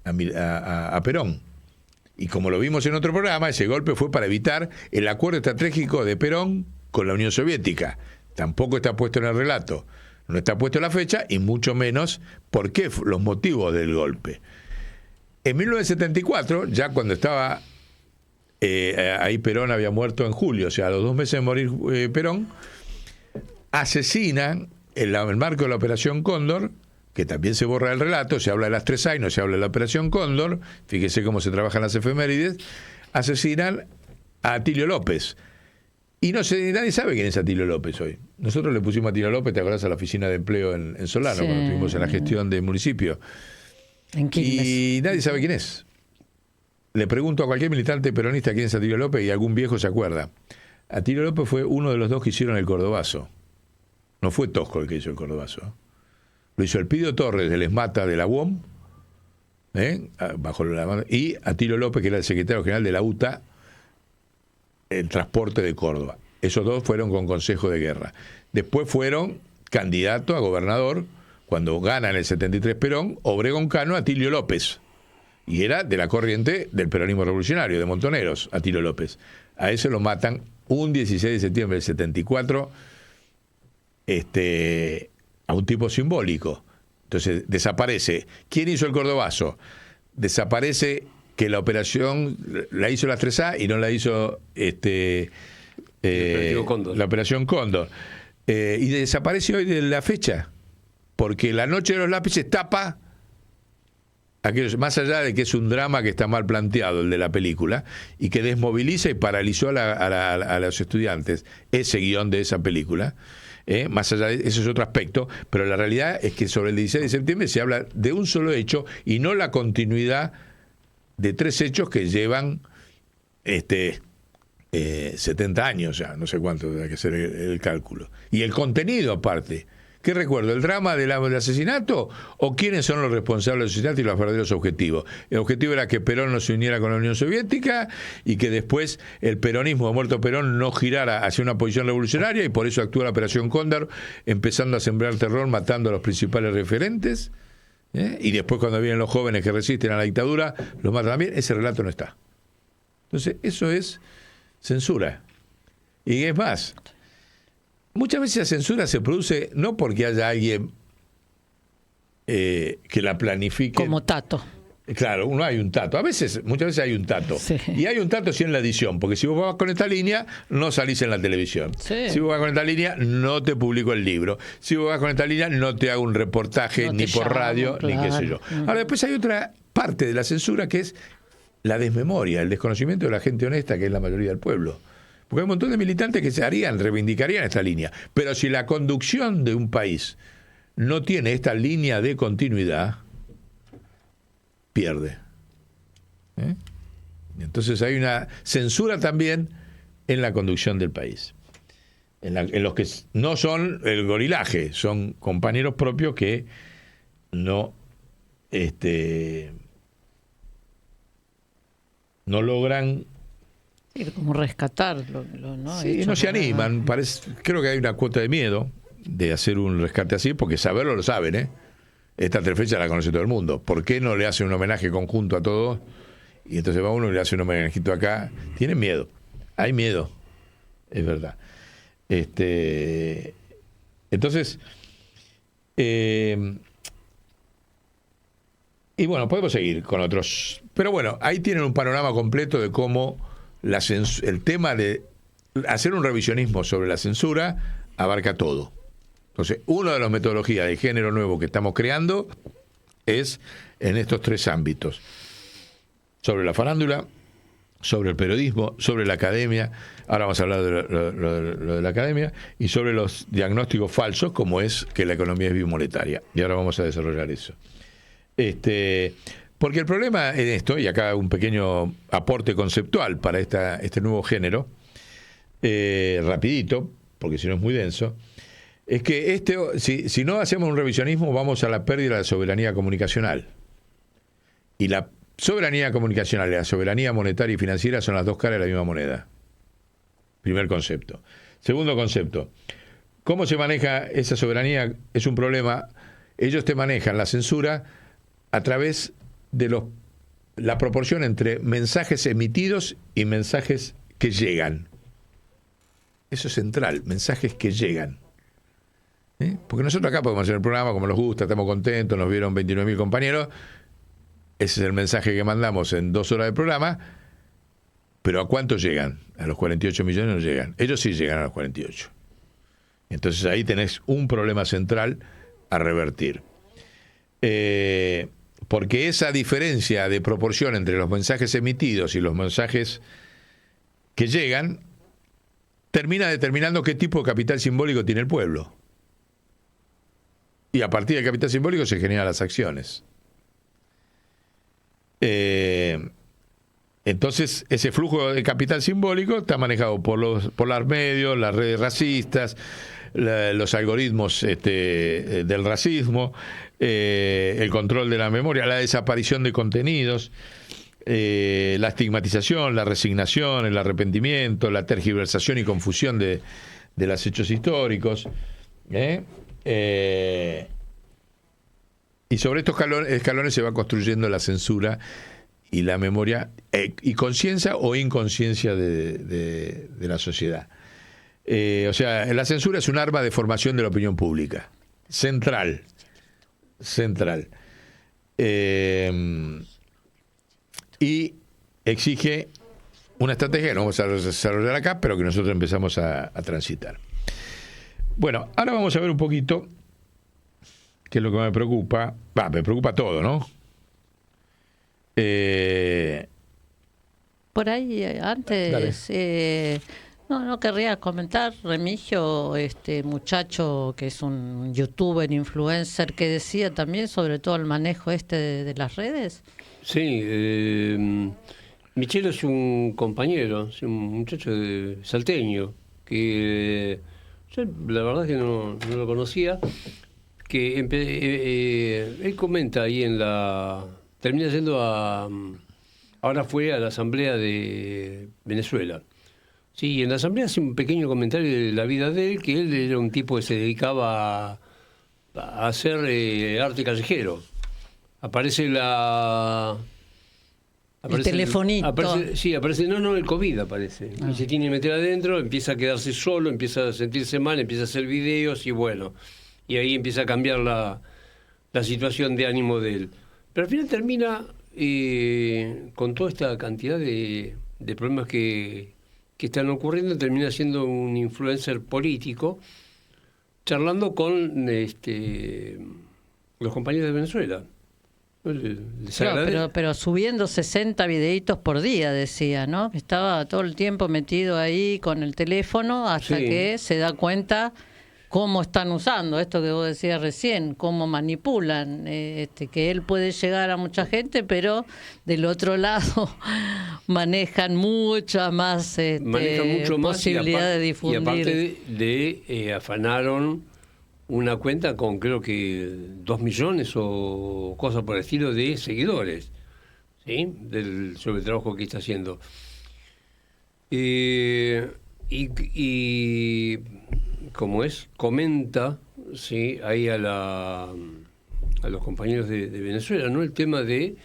A: a Perón. Y como lo vimos en otro programa, ese golpe fue para evitar el acuerdo estratégico de Perón con la Unión Soviética. Tampoco está puesto en el relato. No está puesto la fecha y mucho menos por qué, los motivos del golpe. En 1974, ya cuando estaba ahí Perón había muerto en julio, o sea, a los 2 meses de morir Perón, asesinan en el marco de la Operación Cóndor, que también se borra el relato, se habla de las 3A y no se habla de la Operación Cóndor, fíjese cómo se trabajan las efemérides, asesinan a Atilio López. Y nadie sabe quién es Atilio López hoy. Nosotros le pusimos a Atilio López, ¿te acordás? A la oficina de empleo en Solano, cuando estuvimos en la gestión del municipio. Y nadie sabe quién es. Le pregunto a cualquier militante peronista quién es Atilio López y algún viejo se acuerda. Atilio López fue uno de los 2 que hicieron el Cordobazo. No fue Tosco el que hizo el Cordobazo. Lo hizo Elpidio Torres del ESMATA de la UOM, y Atilio López, que era el secretario general de la UTA, el transporte de Córdoba. Esos 2 fueron con consejo de guerra. Después fueron candidato a gobernador, cuando gana en el 73 Perón, Obregón Cano, Atilio López. Y era de la corriente del peronismo revolucionario, de Montoneros, Atilio López. A ese lo matan un 16 de septiembre del 74, a un tipo simbólico. Entonces desaparece. ¿Quién hizo el Cordobazo? Desaparece que la operación la hizo las 3A y no la hizo la Operación Cóndor. Y desaparece hoy de la fecha, porque La Noche de los Lápices tapa aquellos, más allá de que es un drama que está mal planteado, el de la película, y que desmoviliza y paralizó a los estudiantes, ese guión de esa película. Más allá de ese es otro aspecto, pero la realidad es que sobre el 16 de septiembre se habla de un solo hecho y no la continuidad de 3 hechos que llevan 70 años ya, no sé cuánto hay que hacer el cálculo. Y el contenido aparte. ¿Qué recuerdo? ¿El drama del asesinato? ¿O quiénes son los responsables del asesinato y los verdaderos objetivos? El objetivo era que Perón no se uniera con la Unión Soviética y que después el peronismo, muerto Perón, no girara hacia una posición revolucionaria, y por eso actúa la Operación Cóndor, empezando a sembrar terror, matando a los principales referentes. Y después, cuando vienen los jóvenes que resisten a la dictadura, los matan también. Ese relato no está. Entonces, eso es censura. Y es más, muchas veces la censura se produce no porque haya alguien que la planifique. Como
B: Tato.
A: Claro, uno hay un tato. Muchas veces hay un tato.
B: Sí.
A: Y hay un tato sí en la edición, porque si vos vas con esta línea, no salís en la televisión.
B: Sí.
A: Si vos vas con esta línea, no te publico el libro. Si vos vas con esta línea, no te hago un reportaje ni por radio, ni qué sé yo. Ahora, después hay otra parte de la censura que es la desmemoria, el desconocimiento de la gente honesta, que es la mayoría del pueblo. Porque hay un montón de militantes que reivindicarían esta línea. Pero si la conducción de un país no tiene esta línea de continuidad, pierde. Entonces hay una censura también en la conducción del país. En los que no son el gorilaje, son compañeros propios que no no logran
B: como rescatarlo, ¿no?
A: Sí, no se animan. Creo que hay una cuota de miedo de hacer un rescate así, porque saberlo lo saben, Esta 3 fechas la conoce todo el mundo. ¿Por qué no le hacen un homenaje conjunto a todos? Y entonces va uno y le hace un homenajito acá. Tienen miedo. Hay miedo. Es verdad. Entonces, y bueno, podemos seguir con otros. Pero bueno, ahí tienen un panorama completo de cómo el tema de hacer un revisionismo sobre la censura abarca todo. Entonces, una de las metodologías de género nuevo que estamos creando es en estos 3 ámbitos: sobre la farándula, sobre el periodismo, sobre la academia. Ahora vamos a hablar de lo de la academia, y sobre los diagnósticos falsos, como es que la economía es bimonetaria. Y ahora vamos a desarrollar eso. Porque el problema en esto, y acá un pequeño aporte conceptual para este nuevo género, rapidito, porque si no es muy denso, es que si no hacemos un revisionismo, vamos a la pérdida de la soberanía comunicacional. Y la soberanía comunicacional y la soberanía monetaria y financiera son las 2 caras de la misma moneda. Primer concepto. Segundo concepto: ¿cómo se maneja esa soberanía? Es un problema. Ellos te manejan la censura a través de la proporción entre mensajes emitidos y mensajes que llegan. Eso es central, mensajes que llegan. Porque nosotros acá podemos hacer el programa como nos gusta, estamos contentos, nos vieron 29.000 compañeros. Ese es el mensaje que mandamos en 2 horas de programa. pero ¿a cuánto llegan? A los 48 millones no llegan. Ellos sí llegan a los 48. Entonces ahí tenés un problema central a revertir. Porque esa diferencia de proporción entre los mensajes emitidos y los mensajes que llegan termina determinando qué tipo de capital simbólico tiene el pueblo. Y a partir del capital simbólico se generan las acciones. Entonces, ese flujo de capital simbólico está manejado por los medios, las redes racistas, los algoritmos del racismo, el control de la memoria, la desaparición de contenidos, la estigmatización, la resignación, el arrepentimiento, la tergiversación y confusión de los hechos históricos. Y sobre estos escalones se va construyendo la censura y la memoria, y conciencia o inconsciencia de la sociedad. O sea, la censura es un arma de formación de la opinión pública. Central. Y exige una estrategia que no vamos a desarrollar acá, pero que nosotros empezamos a transitar. Bueno, ahora vamos a ver un poquito qué es lo que me preocupa. Me preocupa todo, ¿no?
B: Por ahí, antes, no querría comentar, Remigio, muchacho que es un youtuber, influencer, que decía también sobre todo el manejo de las redes.
E: Sí, Michelo es un compañero, es un muchacho salteño, que yo la verdad es que no lo conocía, que él comenta ahí termina yendo ahora fue a la asamblea de Venezuela. Sí, en la asamblea hace un pequeño comentario de la vida de él, que él era un tipo que se dedicaba a hacer arte callejero. Aparece
B: el telefonito.
E: Aparece, el COVID aparece. Y se tiene que meter adentro, empieza a quedarse solo, empieza a sentirse mal, empieza a hacer videos y bueno. Y ahí empieza a cambiar la situación de ánimo de él. Pero al final termina con toda esta cantidad de problemas que están ocurriendo, termina siendo un influencer político, charlando con los compañeros de Venezuela.
B: Claro, pero subiendo 60 videitos por día, decía, ¿no? Estaba todo el tiempo metido ahí con el teléfono hasta que se da cuenta cómo están usando esto que vos decías recién, cómo manipulan, que él puede llegar a mucha gente, pero del otro lado manejan mucha más, posibilidad de difundir.
E: Y aparte afanaron una cuenta con creo que 2 millones o cosas por el estilo de seguidores, ¿sí? Sobre el trabajo que está haciendo. Y como comenta, ¿sí? Ahí a los compañeros de Venezuela, ¿no? El tema de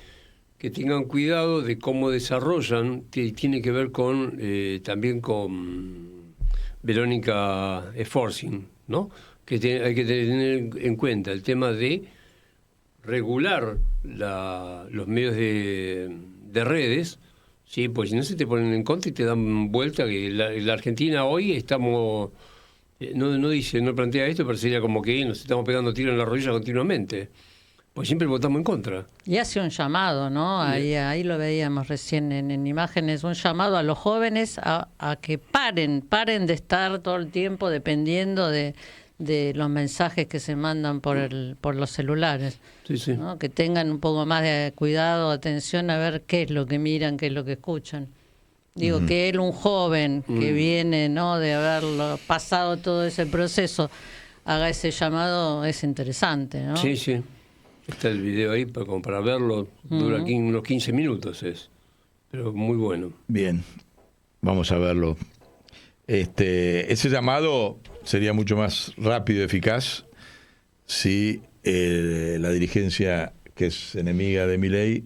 E: que tengan cuidado de cómo desarrollan, que tiene que ver con también con Verónica Sforcing, ¿no? Que hay que tener en cuenta el tema de regular los medios de redes, ¿sí? Pues si no se te ponen en contra y te dan vuelta, que la Argentina hoy estamos... No plantea esto, pero sería como que nos estamos pegando tiros en la rodilla continuamente. Pues siempre votamos en contra.
B: Y hace un llamado, ¿no? Ahí lo veíamos recién en imágenes, un llamado a los jóvenes a que paren de estar todo el tiempo dependiendo de los mensajes que se mandan por los celulares.
E: Sí.
B: ¿No? Que tengan un poco más de cuidado, atención a ver qué es lo que miran, qué es lo que escuchan. Digo, que él, un joven que viene, ¿no?, de haberlo pasado todo ese proceso, haga ese llamado, es interesante, ¿no?
E: Sí. Está el video ahí como para verlo, dura aquí unos 15 minutos, pero muy bueno.
A: Bien, vamos a verlo. Ese llamado sería mucho más rápido y eficaz si la dirigencia, que es enemiga de Milei,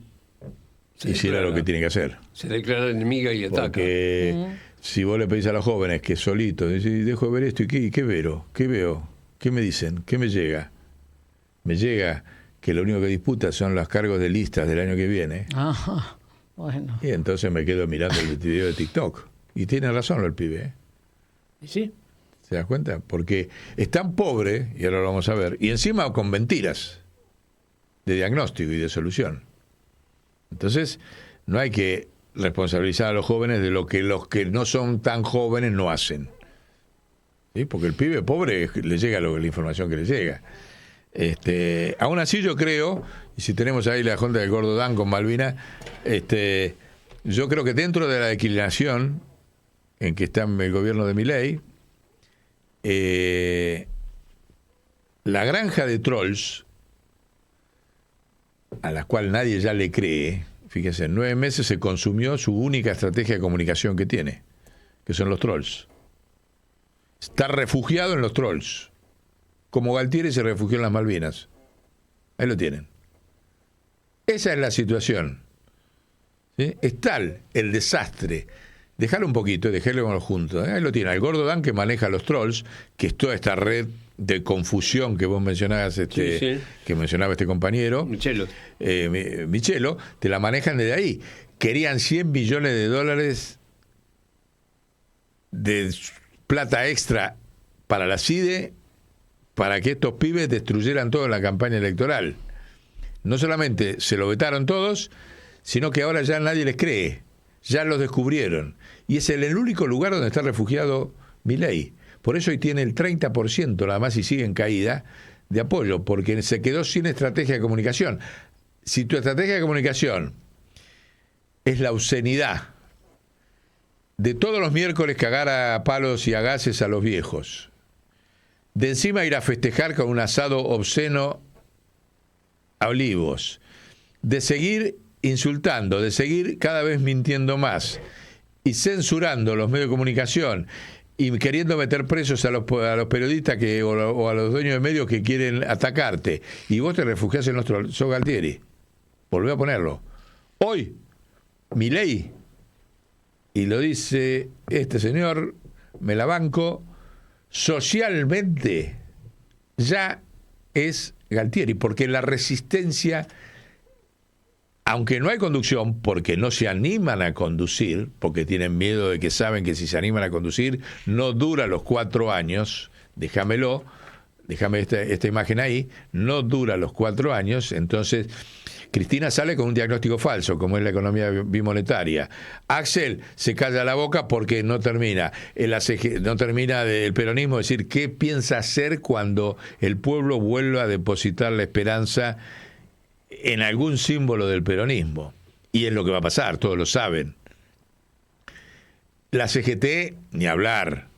A: hiciera lo que tiene que hacer.
E: Se declara enemiga y ataca.
A: Porque si vos le pedís a los jóvenes que solito, dejo de ver esto, ¿y qué veo? ¿Qué me dicen? ¿Qué me llega? Me llega que lo único que disputa son los cargos de listas del año que viene.
B: Bueno.
A: Y entonces me quedo mirando el video de TikTok. Y tiene razón el pibe, ¿eh?
E: ¿Sí?
A: ¿Se das cuenta? Porque es tan pobre, y ahora lo vamos a ver, y encima con mentiras de diagnóstico y de solución. Entonces, no hay que responsabilizar a los jóvenes de lo que los que no son tan jóvenes no hacen. ¿Sí? Porque el pibe pobre le llega la información que le llega. Aún así yo creo, y si tenemos ahí la junta del Gordo Dan con Malvina, yo creo que dentro de la declinación en que está el gobierno de Milei, la granja de trolls, a la cual nadie ya le cree, fíjense, en 9 meses se consumió su única estrategia de comunicación que tiene, que son los trolls. Está refugiado en los trolls, como Galtieri se refugió en las Malvinas. Ahí lo tienen. Esa es la situación. ¿Sí? Es tal el desastre. Déjalo un poquito, déjalo juntos. Ahí lo tiene. El Gordo Dan, que maneja los trolls, que es toda esta red de confusión que vos mencionabas, que mencionaba este compañero. Michelo, te la manejan desde ahí. Querían $100 billones de plata extra para la CIDE, para que estos pibes destruyeran todo en la campaña electoral. No solamente se lo vetaron todos, sino que ahora ya nadie les cree. Ya los descubrieron. Y es el único lugar donde está refugiado Milei. Por eso hoy tiene el 30% nada más y sigue en caída de apoyo, porque se quedó sin estrategia de comunicación. Si tu estrategia de comunicación es la obscenidad de todos los miércoles cagar a palos y a gases a los viejos, de encima ir a festejar con un asado obsceno a Olivos, de seguir insultando, de seguir cada vez mintiendo más y censurando los medios de comunicación y queriendo meter presos a los periodistas o a los dueños de medios que quieren atacarte, y vos te refugiás en nuestro sos Galtieri. Volvé a ponerlo. Hoy, Milei, y lo dice este señor, me la banco, socialmente ya es Galtieri, porque la resistencia, aunque no hay conducción, porque no se animan a conducir, porque tienen miedo de que saben que si se animan a conducir no dura los 4 años, déjame esta imagen ahí, no dura los 4 años, entonces Cristina sale con un diagnóstico falso, como es la economía bimonetaria. Axel se calla la boca porque no termina. No termina del peronismo decir qué piensa hacer cuando el pueblo vuelva a depositar la esperanza en algún símbolo del peronismo. Y es lo que va a pasar, todos lo saben. La CGT, ni hablar.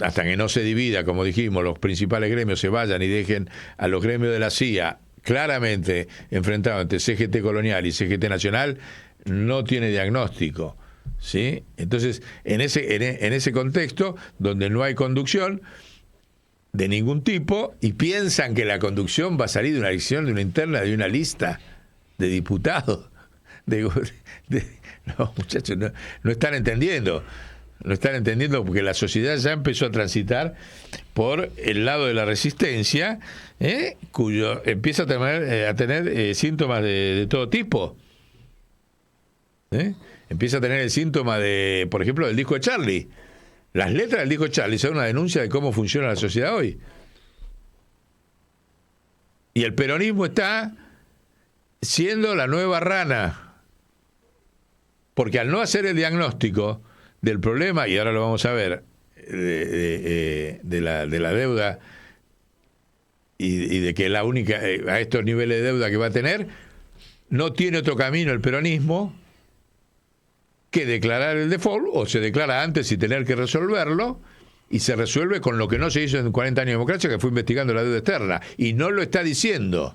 A: Hasta que no se divida, como dijimos, los principales gremios se vayan y dejen a los gremios de la CIA claramente enfrentados entre CGT Colonial y CGT Nacional, no tiene diagnóstico. ¿Sí? Entonces, en ese contexto, donde no hay conducción de ningún tipo, y piensan que la conducción va a salir de una elección, de una interna, de una lista de diputados. No, muchachos, no están entendiendo. No están entendiendo porque la sociedad ya empezó a transitar por el lado de la resistencia, cuyo empieza a tener síntomas de todo tipo. Empieza a tener el síntoma de, por ejemplo, del disco de Charlie. Las letras del disco de Charlie son una denuncia de cómo funciona la sociedad hoy. Y el peronismo está siendo la nueva rana. Porque al no hacer el diagnóstico del problema, y ahora lo vamos a ver, de la deuda y de que la única, a estos niveles de deuda que va a tener, no tiene otro camino el peronismo que declarar el default, o se declara antes y tener que resolverlo, y se resuelve con lo que no se hizo en 40 años de democracia, que fue investigando la deuda externa, y no lo está diciendo.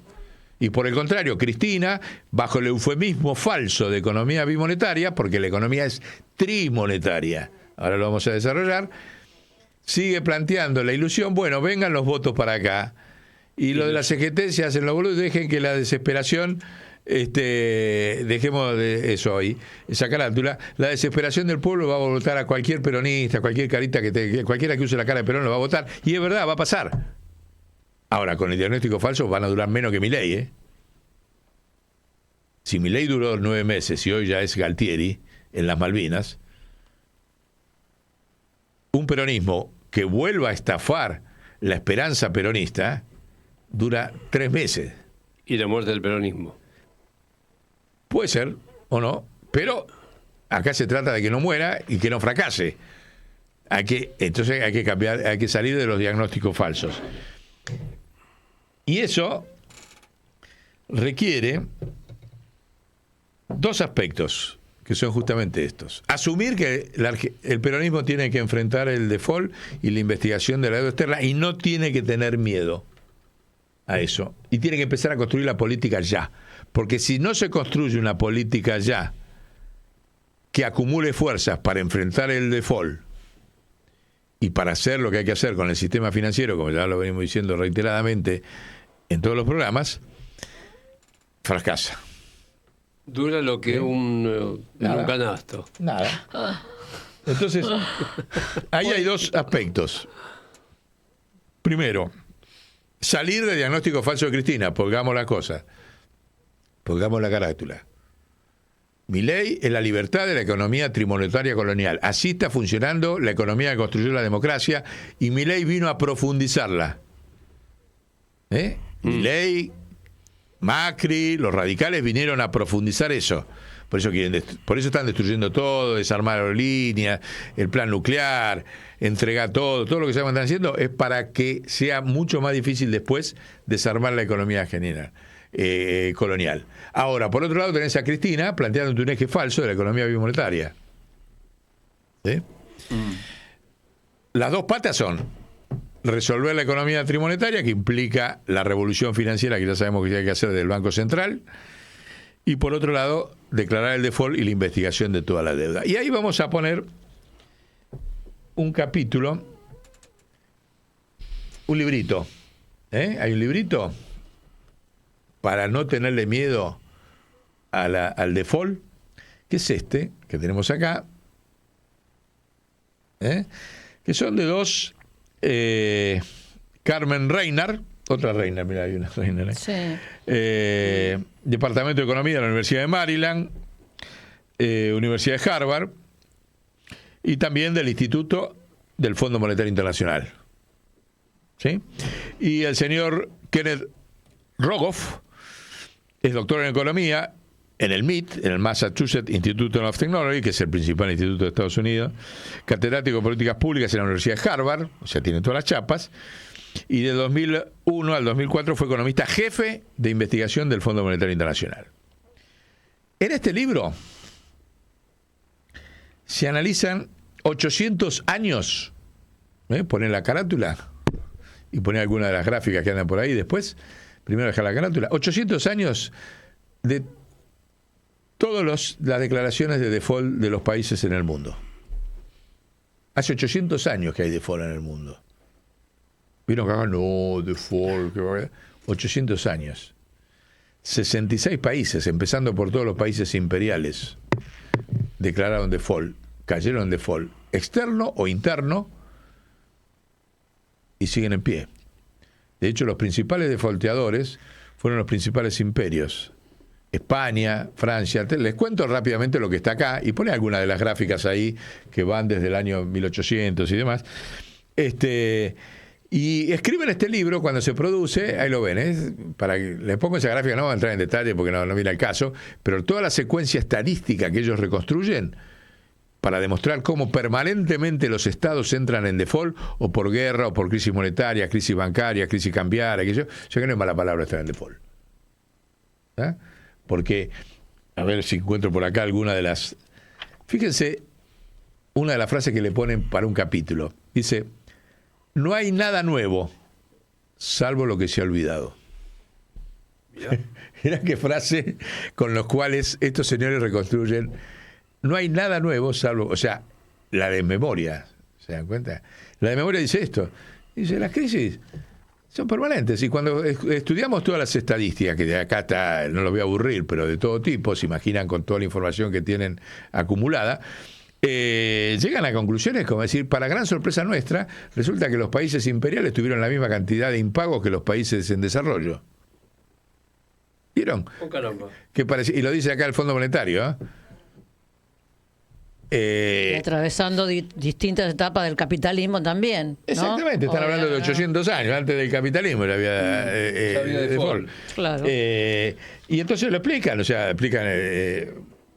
A: Y por el contrario, Cristina, bajo el eufemismo falso de economía bimonetaria, porque la economía es trimonetaria, ahora lo vamos a desarrollar, sigue planteando la ilusión, bueno, vengan los votos para acá, y lo de la CGT se hacen los boludos, dejen que la desesperación, dejemos de eso ahí, esa carátula, la desesperación del pueblo va a votar a cualquier peronista, cualquier carita cualquiera que use la cara de Perón lo va a votar, y es verdad, va a pasar. Ahora, con el diagnóstico falso van a durar menos que Milei, si Milei duró 9 meses y hoy ya es Galtieri en las Malvinas, un peronismo que vuelva a estafar la esperanza peronista dura 3 meses.
E: Y la muerte del peronismo.
A: Puede ser o no, pero acá se trata de que no muera y que no fracase. Entonces hay que cambiar, hay que salir de los diagnósticos falsos. Y eso requiere 2 aspectos, que son justamente estos. Asumir que el peronismo tiene que enfrentar el default y la investigación de la deuda externa y no tiene que tener miedo a eso. Y tiene que empezar a construir la política ya. Porque si no se construye una política ya que acumule fuerzas para enfrentar el default y para hacer lo que hay que hacer con el sistema financiero, como ya lo venimos diciendo reiteradamente en todos los programas, fracasa.
E: Dura lo que un canasto.
A: Nada. Entonces, ahí hay 2 aspectos. Primero, salir del diagnóstico falso de Cristina, pongamos la cosa, pongamos la carátula. Milei es la libertad de la economía trimonetaria colonial. Así está funcionando la economía que construyó la democracia y Milei vino a profundizarla. Milei, Macri, los radicales vinieron a profundizar eso. Por eso están destruyendo todo, desarmar aerolíneas, el plan nuclear, entregar todo lo que se están haciendo es para que sea mucho más difícil después desarmar la economía general, colonial. Ahora, por otro lado tenés a Cristina planteando un eje falso de la economía bimonetaria. ¿Sí? Las 2 patas son resolver la economía trimonetaria, que implica la revolución financiera que ya sabemos que hay que hacer del Banco Central, y por otro lado, declarar el default y la investigación de toda la deuda. Y ahí vamos a poner un capítulo, un librito. Hay un librito para no tenerle miedo al default, que es este, que tenemos acá, que son de 2... Carmen Reiner, otra Reiner, mira, hay una Reiner,
B: Sí.
A: Departamento de Economía de la Universidad de Maryland, Universidad de Harvard, y también del Instituto del Fondo Monetario Internacional. ¿Sí? Y el señor Kenneth Rogoff es doctor en Economía en el MIT, en el Massachusetts Institute of Technology, que es el principal instituto de Estados Unidos, catedrático de Políticas Públicas en la Universidad de Harvard, o sea, tiene todas las chapas, y de 2001 al 2004 fue economista jefe de investigación del Fondo Monetario Internacional. En este libro se analizan 800 años, ponen la carátula y ponen alguna de las gráficas que andan por ahí después, primero dejar la carátula, 800 años de todas las declaraciones de default de los países en el mundo. Hace 800 años que hay default en el mundo. Vino acá, no, default, 800 años. 66 países, empezando por todos los países imperiales, declararon default, cayeron en default, externo o interno, y siguen en pie. De hecho, los principales defaulteadores fueron los principales imperios. España, Francia. Les cuento rápidamente lo que está acá y pone algunas de las gráficas ahí que van desde el año 1800 y demás. Y escriben este libro cuando se produce, ahí lo ven, para que les pongo esa gráfica, no voy a entrar en detalle porque no viene al caso, pero toda la secuencia estadística que ellos reconstruyen para demostrar cómo permanentemente los estados entran en default o por guerra o por crisis monetaria, crisis bancaria, crisis cambiaria, yo sé que no es mala palabra estar en default. Porque, a ver si encuentro por acá alguna de las... Fíjense, una de las frases que le ponen para un capítulo. Dice, no hay nada nuevo, salvo lo que se ha olvidado. Mirá qué frase con los cuales estos señores reconstruyen. No hay nada nuevo, salvo... O sea, la de memoria, ¿se dan cuenta? La de memoria dice esto. Dice, las crisis son permanentes, y cuando estudiamos todas las estadísticas, que de acá está, no los voy a aburrir, pero de todo tipo, se imaginan con toda la información que tienen acumulada, llegan a conclusiones como decir, para gran sorpresa nuestra, resulta que los países imperiales tuvieron la misma cantidad de impagos que los países en desarrollo. ¿Vieron?
E: Oh, caramba.
A: Y lo dice acá el Fondo Monetario,
B: Y atravesando distintas etapas del capitalismo también, ¿no?
A: Exactamente, están hablando de 800 años, antes del capitalismo había default.
B: Claro.
A: Y entonces lo explican, o sea, explican...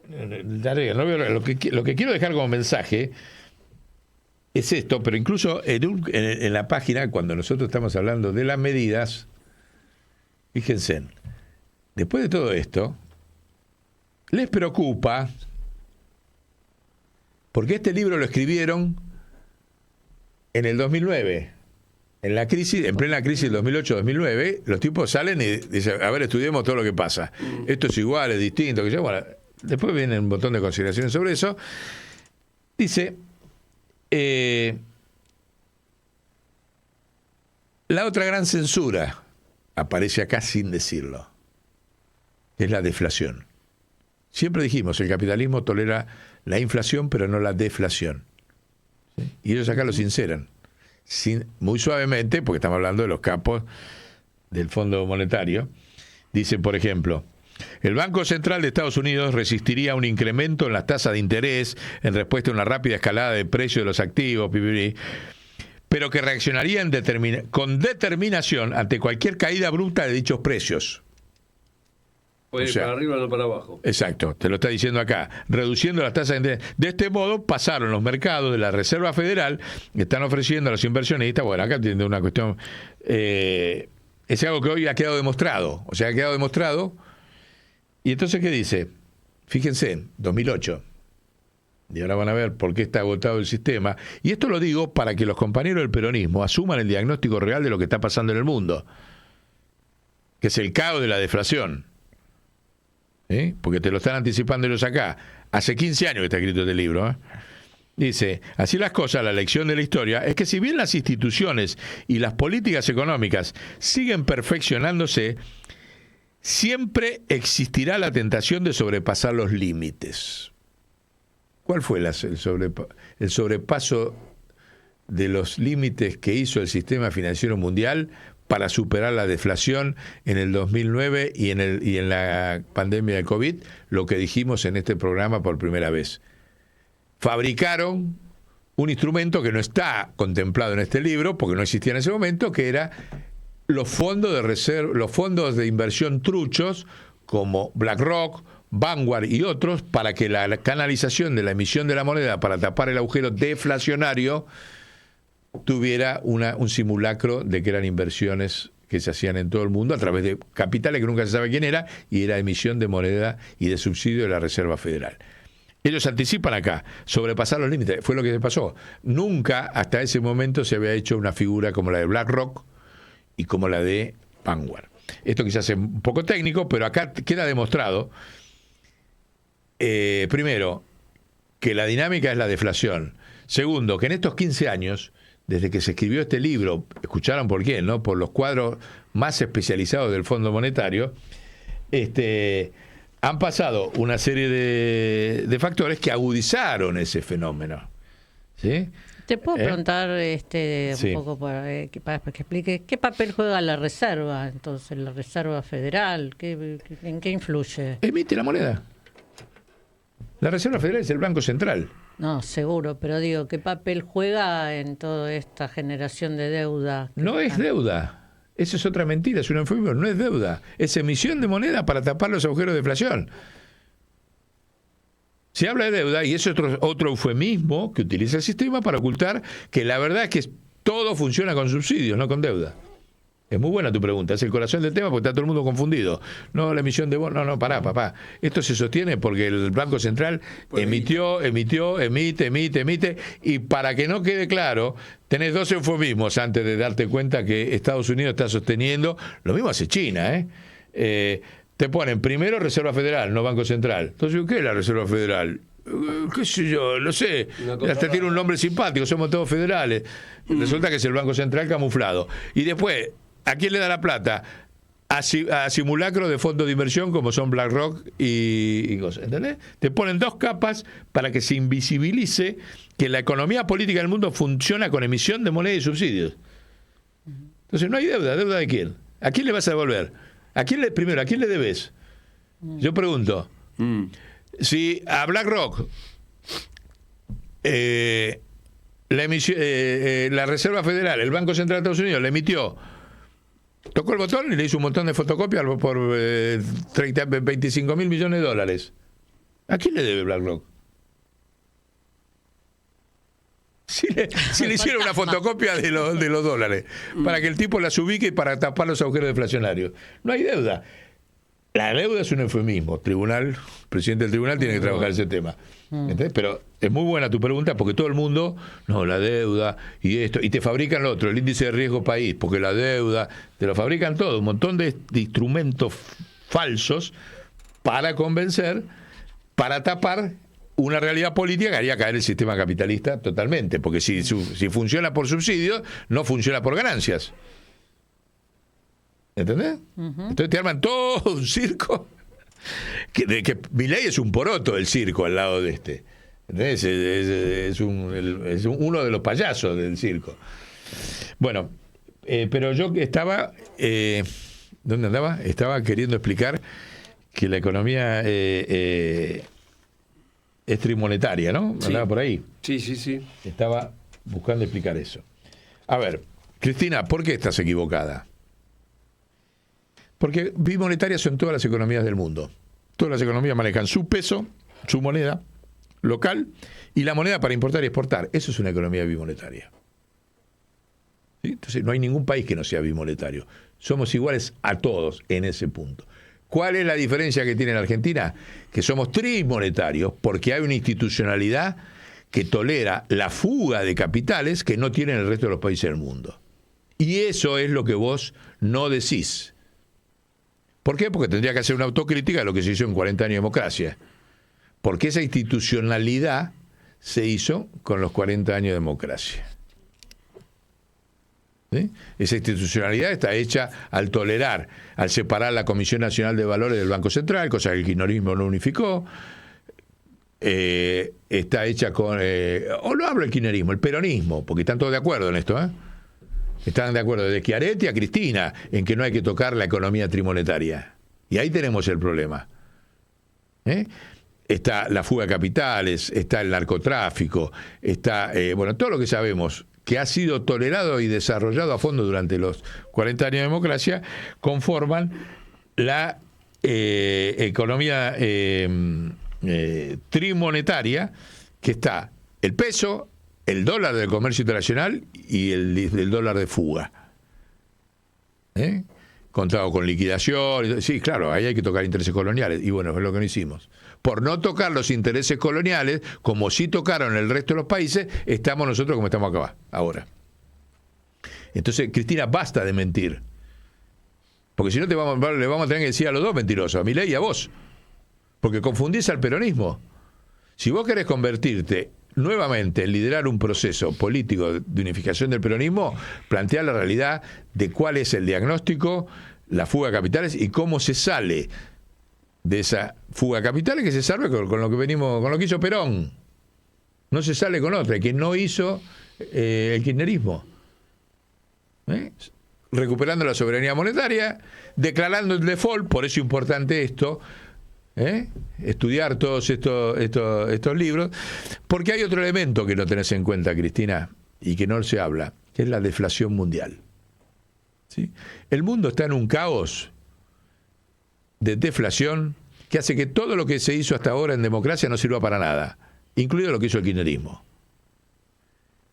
A: lo que quiero dejar como mensaje es esto, pero incluso en la página, cuando nosotros estamos hablando de las medidas, fíjense, después de todo esto, les preocupa, porque este libro lo escribieron en el 2009, en plena crisis del 2008-2009, los tipos salen y dicen, a ver, estudiemos todo lo que pasa. Esto es igual, es distinto, que bueno, después viene un montón de consideraciones sobre eso. Dice, la otra gran censura aparece acá sin decirlo, que es la deflación. Siempre dijimos, el capitalismo tolera la inflación, pero no la deflación. ¿Sí? Y ellos acá lo sinceran, muy suavemente, porque estamos hablando de los capos del Fondo Monetario. Dicen, por ejemplo, el Banco Central de Estados Unidos resistiría un incremento en las tasas de interés en respuesta a una rápida escalada de precios de los activos, pero que reaccionaría con determinación ante cualquier caída abrupta de dichos precios.
E: Puede ir para arriba, no para abajo.
A: Exacto, te lo está diciendo acá. Reduciendo las tasas de interés. De este modo pasaron los mercados de la Reserva Federal, que están ofreciendo a los inversionistas, bueno, acá tiene una cuestión, es algo que hoy ha quedado demostrado. O sea, ha quedado demostrado. Y entonces, ¿qué dice? Fíjense, 2008. Y ahora van a ver por qué está agotado el sistema. Y esto lo digo para que los compañeros del peronismo asuman el diagnóstico real de lo que está pasando en el mundo, que es el caos de la deflación. ¿Sí? Porque te lo están anticipando ellos acá. Hace 15 años que está escrito este libro. Dice, así las cosas, la lección de la historia es que si bien las instituciones y las políticas económicas siguen perfeccionándose, siempre existirá la tentación de sobrepasar los límites. ¿Cuál fue el sobrepaso de los límites que hizo el sistema financiero mundial para superar la deflación en el 2009 y en la pandemia del COVID? Lo que dijimos en este programa por primera vez. Fabricaron un instrumento que no está contemplado en este libro, porque no existía en ese momento, que era los fondos de reserva, los fondos de inversión truchos como BlackRock, Vanguard y otros, para que la canalización de la emisión de la moneda para tapar el agujero deflacionario tuviera un simulacro de que eran inversiones que se hacían en todo el mundo a través de capitales que nunca se sabe quién era, y era emisión de moneda y de subsidio de la Reserva Federal. Ellos anticipan acá, sobrepasar los límites. Fue lo que se pasó. Nunca hasta ese momento se había hecho una figura como la de BlackRock y como la de Vanguard. Esto quizás es un poco técnico, pero acá queda demostrado, primero, que la dinámica es la deflación. Segundo, que en estos 15 años, desde que se escribió este libro, escucharon por quién, ¿no? Por los cuadros más especializados del Fondo Monetario, han pasado una serie de factores que agudizaron ese fenómeno. ¿Sí?
B: Te puedo preguntar
A: Sí.
B: un poco para que explique qué papel juega la Reserva, entonces la Reserva Federal, ¿en qué influye?
A: Emite la moneda. La Reserva Federal es el Banco Central.
B: No, seguro, pero digo, ¿qué papel juega en toda esta generación de deuda?
A: No es deuda. Esa es otra mentira, es un eufemismo. No es deuda. Es emisión de moneda para tapar los agujeros de deflación. Se habla de deuda y es otro eufemismo que utiliza el sistema para ocultar que la verdad es que todo funciona con subsidios, no con deuda. Es muy buena tu pregunta, es el corazón del tema porque está todo el mundo confundido. No, la emisión de bonos, no, pará, papá. Esto se sostiene porque el Banco Central emite, y para que no quede claro, tenés dos eufemismos antes de darte cuenta que Estados Unidos está sosteniendo, lo mismo hace China, te ponen primero Reserva Federal, no Banco Central. Entonces, ¿qué es la Reserva Federal? ¿Qué sé yo? No sé. Hasta tiene un nombre simpático, somos todos federales. Resulta que es el Banco Central camuflado. Y después, ¿a quién le da la plata? A simulacros de fondos de inversión como son BlackRock y cosas. ¿Entendés? Te ponen dos capas para que se invisibilice que la economía política del mundo funciona con emisión de moneda y subsidios. Entonces, no hay deuda. ¿Deuda de quién? ¿A quién le vas a devolver? Primero, ¿a quién le debes? Yo pregunto, si a BlackRock la Reserva Federal, el Banco Central de Estados Unidos, le emitió, tocó el botón y le hizo un montón de fotocopias por 25 mil millones de dólares. ¿A quién le debe BlackRock? Si le hicieron una fotocopia de los dólares, para que el tipo las ubique y para tapar los agujeros deflacionarios. No hay deuda. La deuda es un eufemismo. El presidente del tribunal tiene que trabajar ese tema. ¿Entendés? Pero es muy buena tu pregunta, porque todo el mundo, no, la deuda y esto, y te fabrican lo otro, el índice de riesgo país, porque la deuda, te lo fabrican todo, un montón de instrumentos falsos para convencer, para tapar una realidad política que haría caer el sistema capitalista totalmente, porque si funciona por subsidios, no funciona por ganancias. ¿Entendés? Entonces te arman todo un circo, que Milei es un poroto del circo al lado de este. ¿Entendés? Es uno de los payasos del circo. Bueno, pero yo estaba... ¿dónde andaba? Estaba queriendo explicar que la economía... es trimonetaria, ¿no?
E: Sí.
A: Andaba por ahí.
E: Sí.
A: Estaba buscando explicar eso. A ver, Cristina, ¿por qué estás equivocada? Porque bimonetarias son todas las economías del mundo. Todas las economías manejan su peso, su moneda local y la moneda para importar y exportar. Eso es una economía bimonetaria. ¿Sí? Entonces no hay ningún país que no sea bimonetario. Somos iguales a todos en ese punto. ¿Cuál es la diferencia que tiene la Argentina? Que somos trimonetarios porque hay una institucionalidad que tolera la fuga de capitales que no tienen el resto de los países del mundo. Y eso es lo que vos no decís. ¿Por qué? Porque tendría que hacer una autocrítica de lo que se hizo en 40 años de democracia. Porque esa institucionalidad se hizo con los 40 años de democracia. ¿Sí? Esa institucionalidad está hecha al tolerar, al separar la Comisión Nacional de Valores del Banco Central, cosa que el kirchnerismo no unificó. Está hecha con... o no hablo del kirchnerismo, el peronismo, porque están todos de acuerdo en esto, ¿eh? Están de acuerdo desde Schiaretti a Cristina en que no hay que tocar la economía trimonetaria. Y ahí tenemos el problema. Está la fuga de capitales, está el narcotráfico, está, todo lo que sabemos que ha sido tolerado y desarrollado a fondo durante los 40 años de democracia, conforman la economía trimonetaria, que está el peso, el dólar del comercio internacional y el dólar de fuga. Contado con liquidación. Sí, claro, ahí hay que tocar intereses coloniales. Y bueno, es lo que no hicimos. Por no tocar los intereses coloniales, como sí tocaron el resto de los países, estamos nosotros como estamos acá ahora. Entonces, Cristina, basta de mentir. Porque si no le vamos a tener que decir a los dos mentirosos, a Milei y a vos. Porque confundís al peronismo. Si vos querés convertirte nuevamente en liderar un proceso político de unificación del peronismo, plantea la realidad de cuál es el diagnóstico, la fuga de capitales y cómo se sale de esa fuga de capitales, que se salve con lo que hizo Perón. No se sale con otra, que no hizo el kirchnerismo. Recuperando la soberanía monetaria, declarando el default, por eso es importante esto, estudiar todos estos libros, porque hay otro elemento que no tenés en cuenta, Cristina, y que no se habla, que es la deflación mundial. ¿Sí? El mundo está en un caos de deflación que hace que todo lo que se hizo hasta ahora en democracia no sirva para nada, incluido lo que hizo el kirchnerismo.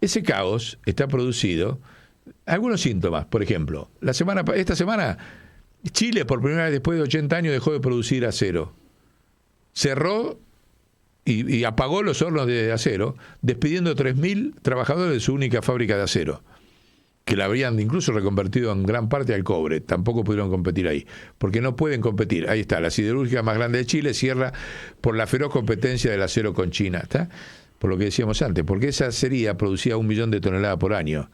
A: Ese caos está producido algunos síntomas. Por ejemplo, esta semana Chile, por primera vez después de 80 años, dejó de producir acero. Cerró y apagó los hornos de acero, despidiendo 3.000 trabajadores de su única fábrica de acero, que la habrían incluso reconvertido en gran parte al cobre. Tampoco pudieron competir ahí, porque no pueden competir. Ahí está, la siderúrgica más grande de Chile cierra por la feroz competencia del acero con China. ¿Está? Por lo que decíamos antes, porque esa acería producía 1 millón de toneladas por año,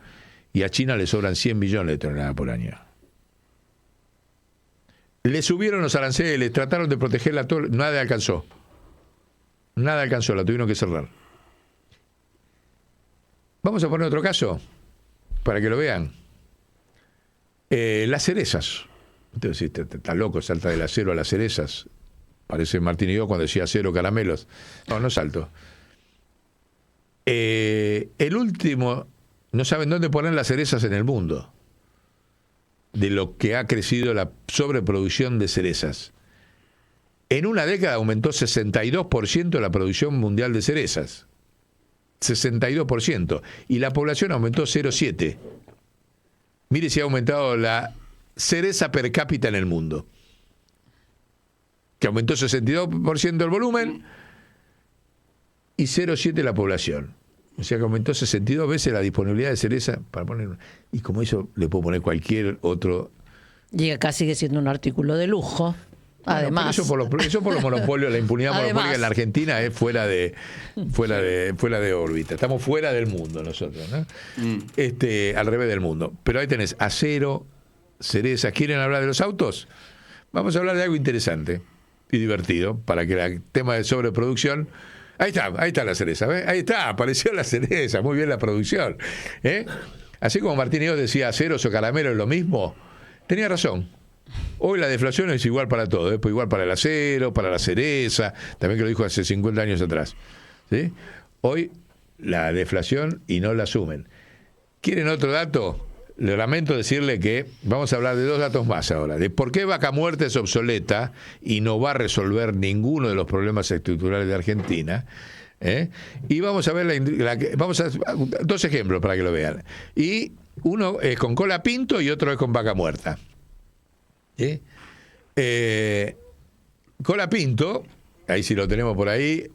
A: y a China le sobran 100 millones de toneladas por año. Le subieron los aranceles, trataron de protegerla, nada alcanzó. Nada alcanzó, la tuvieron que cerrar. Vamos a poner otro caso, para que lo vean. Las cerezas. Entonces, está loco, salta del acero a las cerezas. Parece Martín Hidalgo cuando decía acero caramelos. No salto. El último, no saben dónde poner las cerezas en el mundo, de lo que ha crecido la sobreproducción de cerezas. En una década aumentó 62% la producción mundial de cerezas. 62%. Y la población aumentó 0,7%. Mire si ha aumentado la cereza per cápita en el mundo, que aumentó 62% el volumen y 0,7% la población. O sea que aumentó 62 veces la disponibilidad de cereza para poner. Y como eso le puedo poner cualquier otro.
B: Y acá sigue siendo un artículo de lujo.
A: Bueno,
B: Además,
A: eso por los monopolios, la impunidad
B: Además,
A: monopólica en la Argentina es fuera de órbita. Estamos fuera del mundo nosotros, ¿no? Al revés del mundo. Pero ahí tenés acero, cerezas. ¿Quieren hablar de los autos? Vamos a hablar de algo interesante y divertido para que el tema de sobreproducción. Ahí está la cereza, ¿ves? Ahí está, apareció la cereza, muy bien la producción. Así como Martín Hidalgo decía aceros o caramelos es lo mismo, tenía razón. Hoy la deflación es igual para todo, pues igual para el acero, para la cereza, también que lo dijo hace 50 años atrás. ¿Sí? Hoy la deflación y no la asumen. ¿Quieren otro dato? Le lamento decirle que vamos a hablar de 2 datos más ahora, de por qué Vaca Muerta es obsoleta y no va a resolver ninguno de los problemas estructurales de Argentina. Y vamos a ver 2 ejemplos para que lo vean. Y uno es con Cola Pinto y otro es con Vaca Muerta. Cola Pinto, ahí sí lo tenemos por ahí,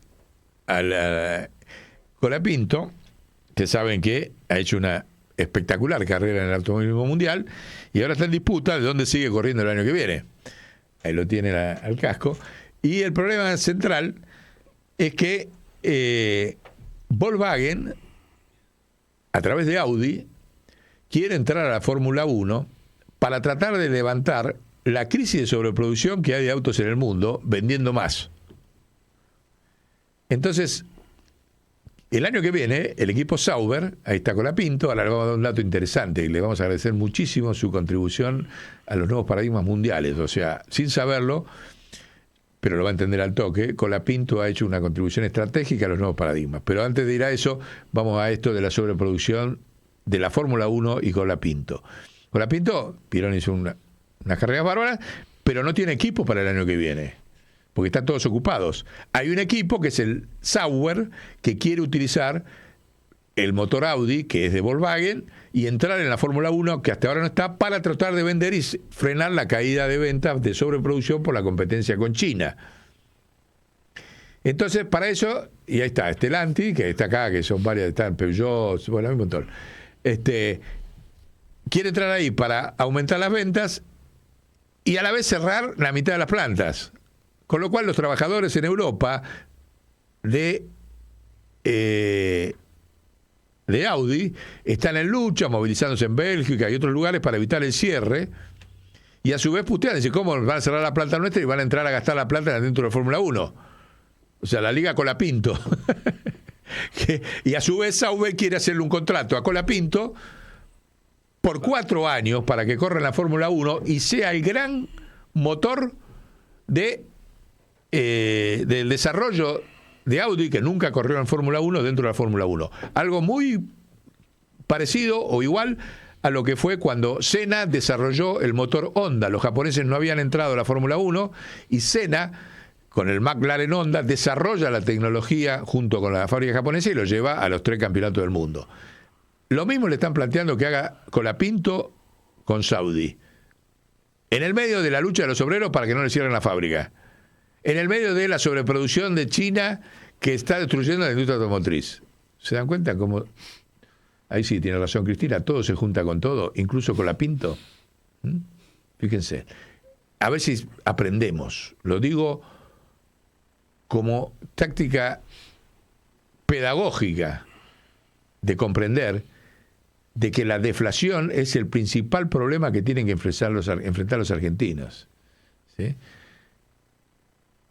A: Cola Pinto, que saben que ha hecho una espectacular carrera en el automovilismo mundial y ahora está en disputa de dónde sigue corriendo el año que viene. Ahí lo tiene al casco. Y el problema central es que Volkswagen, a través de Audi, quiere entrar a la Fórmula 1 para tratar de levantar la crisis de sobreproducción que hay de autos en el mundo, vendiendo más. Entonces, el año que viene, el equipo Sauber, ahí está Cola Pinto, ahora le vamos a dar un dato interesante y le vamos a agradecer muchísimo su contribución a los nuevos paradigmas mundiales. O sea, sin saberlo, pero lo va a entender al toque, Cola Pinto ha hecho una contribución estratégica a los nuevos paradigmas. Pero antes de ir a eso, vamos a esto de la sobreproducción de la Fórmula 1 y Cola Pinto. Cola Pinto, Pirón hizo unas carreras bárbaras, pero no tiene equipo para el año que viene, porque están todos ocupados. Hay un equipo que es el Sauber, que quiere utilizar el motor Audi, que es de Volkswagen, y entrar en la Fórmula 1, que hasta ahora no está, para tratar de vender y frenar la caída de ventas de sobreproducción por la competencia con China. Entonces, para eso, y ahí está Stellantis, que está acá, que son varias, están Peugeot, bueno, hay un montón. Quiere entrar ahí para aumentar las ventas y a la vez cerrar la mitad de las plantas. Con lo cual los trabajadores en Europa de Audi están en lucha, movilizándose en Bélgica y otros lugares para evitar el cierre, y a su vez putean, dicen, ¿cómo van a cerrar la planta nuestra y van a entrar a gastar la planta dentro de la Fórmula 1? O sea, la liga Cola Pinto. Y a su vez Sauber quiere hacerle un contrato a Cola Pinto por 4 años para que corra en la Fórmula 1 y sea el gran motor del desarrollo de Audi, que nunca corrió en Fórmula 1, dentro de la Fórmula 1. Algo muy parecido o igual a lo que fue cuando Senna desarrolló el motor Honda. Los japoneses no habían entrado a la Fórmula 1 y Senna, con el McLaren Honda, desarrolla la tecnología junto con la fábrica japonesa y lo lleva a los 3 campeonatos del mundo. Lo mismo le están planteando que haga Cola Pinto con Saudi. En el medio de la lucha de los obreros para que no le cierren la fábrica. En el medio de la sobreproducción de China que está destruyendo la industria automotriz. ¿Se dan cuenta cómo? Ahí sí, tiene razón Cristina, todo se junta con todo, incluso Cola Pinto. Fíjense. A ver si aprendemos. Lo digo como táctica pedagógica de comprender de que la deflación es el principal problema que tienen que enfrentar los argentinos. ¿Sí?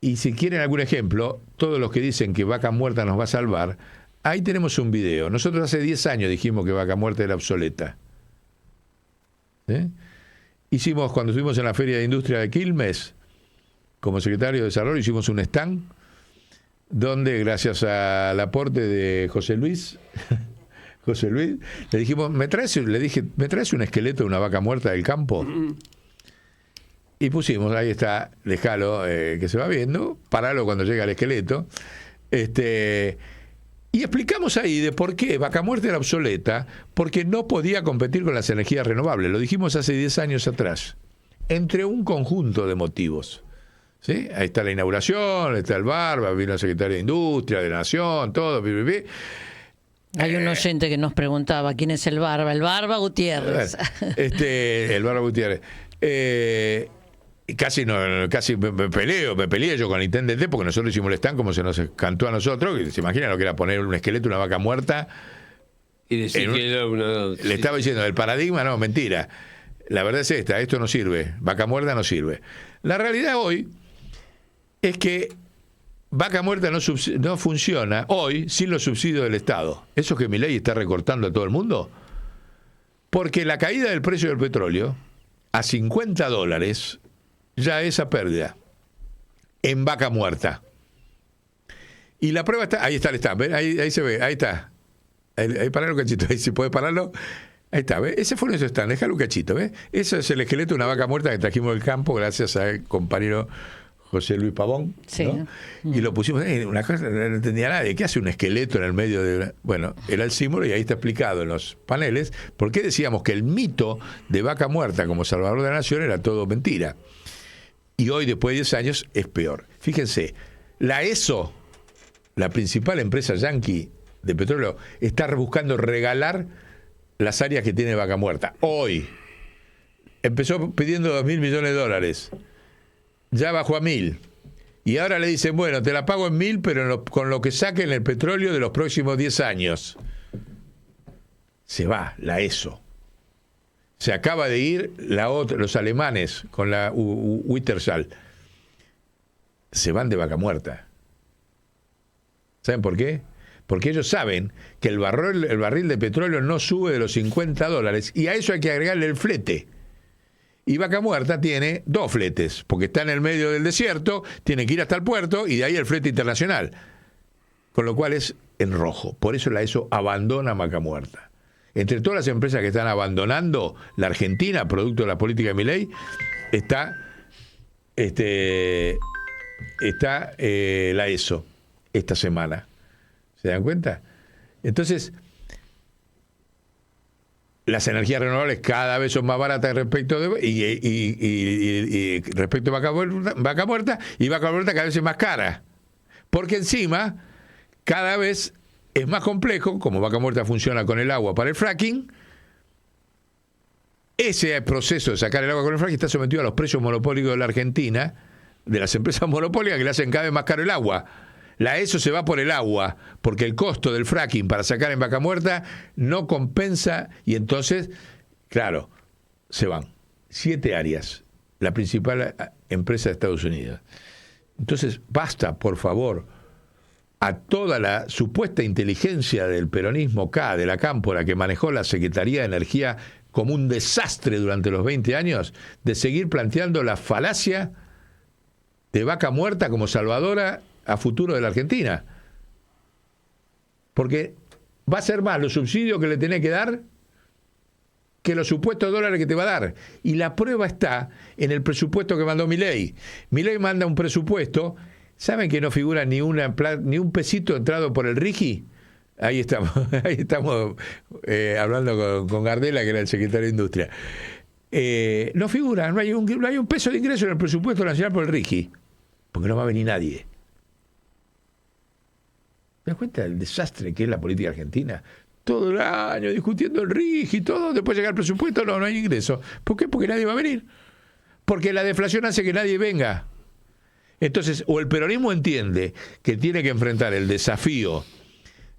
A: Y si quieren algún ejemplo, todos los que dicen que Vaca Muerta nos va a salvar, ahí tenemos un video. Nosotros hace 10 años dijimos que Vaca Muerta era obsoleta. ¿Sí? hicimos, cuando estuvimos en la Feria de Industria de Quilmes, como secretario de Desarrollo, hicimos un stand donde, gracias al aporte de José Luis, le dijimos, ¿me traes un esqueleto de una vaca muerta del campo? Y pusimos, ahí está, déjalo, que se va viendo, paralo cuando llega el esqueleto. Y explicamos ahí de por qué Vaca Muerta era obsoleta, porque no podía competir con las energías renovables. Lo dijimos hace 10 años atrás, entre un conjunto de motivos. ¿Sí? Ahí está la inauguración, está el Barba, vino el secretario de Industria, de Nación, todo.
B: Hay un oyente que nos preguntaba quién es el Barba. El Barba Gutiérrez.
A: El Barba Gutiérrez. Casi me peleé yo con el intendente porque nosotros hicimos el stand como se nos cantó a nosotros, que se imagina lo que era poner un esqueleto, una vaca muerta.
E: Y decir que era una...
A: Le estaba diciendo, el paradigma, no, mentira. La verdad es esta, esto no sirve, vaca muerta no sirve. La realidad hoy es que vaca muerta no funciona hoy sin los subsidios del Estado. Eso que Milei está recortando a todo el mundo, porque la caída del precio del petróleo a $50 ya esa pérdida en vaca muerta. Y la prueba está, ahí está el stand, ¿ven? Ahí se ve, ahí está. Ahí paralo un cachito, ahí si puedes pararlo. Ahí está, ¿ves? Ese fue nuestro stand, déjalo un cachito, ¿ves? Ese es el esqueleto de una vaca muerta que trajimos del campo gracias al compañero José Luis Pavón,
B: sí,
A: ¿no? Y lo pusimos, una cosa no entendía nadie, ¿qué hace un esqueleto en el medio de una? Bueno, era el símbolo y ahí está explicado en los paneles por qué decíamos que el mito de vaca muerta como salvador de la nación era todo mentira. Y hoy, después de 10 años, es peor. Fíjense, la ESO, la principal empresa yanqui de petróleo, está buscando regalar las áreas que tiene Vaca Muerta. Hoy. Empezó pidiendo $2.000 millones. Ya bajó a 1.000. Y ahora le dicen, bueno, te la pago en 1.000, pero con lo que saquen el petróleo de los próximos 10 años. Se va, la ESO. Se acaba de ir los alemanes con la Wintershall. Se van de Vaca Muerta. ¿Saben por qué? Porque ellos saben que el barril de petróleo no sube de los $50 y a eso hay que agregarle el flete. Y Vaca Muerta tiene 2 fletes, porque está en el medio del desierto, tiene que ir hasta el puerto y de ahí el flete internacional. Con lo cual es en rojo. Por eso la ESO abandona Vaca Muerta. Entre todas las empresas que están abandonando la Argentina, producto de la política de Milei, está la ESO esta semana. ¿Se dan cuenta? Entonces, las energías renovables cada vez son más baratas respecto de respecto a Vaca Muerta, y Vaca Muerta cada vez es más cara. Porque encima, cada vez es más complejo, como Vaca Muerta funciona con el agua para el fracking, ese proceso de sacar el agua con el fracking está sometido a los precios monopólicos de la Argentina, de las empresas monopólicas que le hacen cada vez más caro el agua. La ESO se va por el agua, porque el costo del fracking para sacar en Vaca Muerta no compensa, y entonces, claro, se van. 7 áreas, la principal empresa de Estados Unidos. Entonces, basta, por favor, a toda la supuesta inteligencia del peronismo de la cámpora que manejó la Secretaría de Energía como un desastre durante los 20 años, de seguir planteando la falacia de Vaca Muerta como salvadora a futuro de la Argentina. Porque va a ser más los subsidios que le tenés que dar que los supuestos dólares que te va a dar. Y la prueba está en el presupuesto que mandó Milei. Milei manda un presupuesto. ¿Saben que no figura ni un pesito entrado por el RIGI? Ahí estamos hablando con Gardela, que era el secretario de Industria. No figura, no hay un peso de ingreso en el presupuesto nacional por el RIGI, porque no va a venir nadie. ¿Te das cuenta del desastre que es la política argentina? Todo el año discutiendo el RIGI, todo, después llega el presupuesto, no hay ingreso. ¿Por qué? Porque nadie va a venir. Porque la deflación hace que nadie venga. Entonces, o el peronismo entiende que tiene que enfrentar el desafío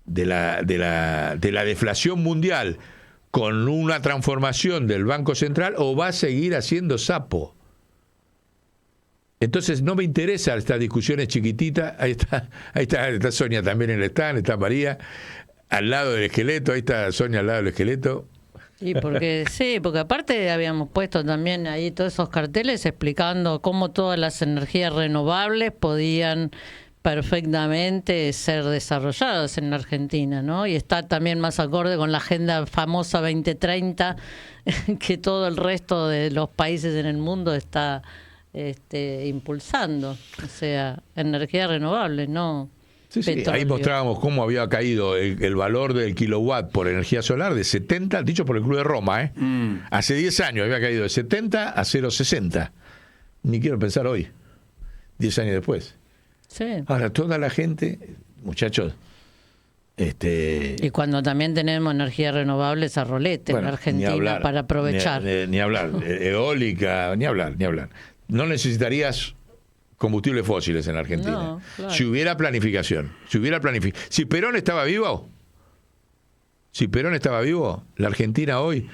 A: de la deflación mundial con una transformación del Banco Central, o va a seguir haciendo sapo. Entonces no me interesa estas discusiones chiquititas. Ahí está Sonia también en el stand, está María al lado del esqueleto, ahí está Sonia al lado del esqueleto.
B: Y porque sí, porque aparte habíamos puesto también ahí todos esos carteles explicando cómo todas las energías renovables podían perfectamente ser desarrolladas en la Argentina, ¿no? Y está también más acorde con la agenda famosa 2030 que todo el resto de los países en el mundo está impulsando, o sea, energías renovables, ¿no?
A: Sí, sí. Ahí mostrábamos cómo había caído el valor del kilowatt por energía solar de 70, dicho por el Club de Roma, hace 10 años había caído de 70 a 0,60. Ni quiero pensar hoy, 10 años después.
B: Sí.
A: Ahora, toda la gente, muchachos...
B: Y cuando también tenemos energías renovables a rolete en Argentina hablar, para aprovechar.
A: Ni hablar, eólica, ni hablar. No necesitarías combustibles fósiles en Argentina.
B: No, claro.
A: Si hubiera planificación. Si Perón estaba vivo, la Argentina hoy,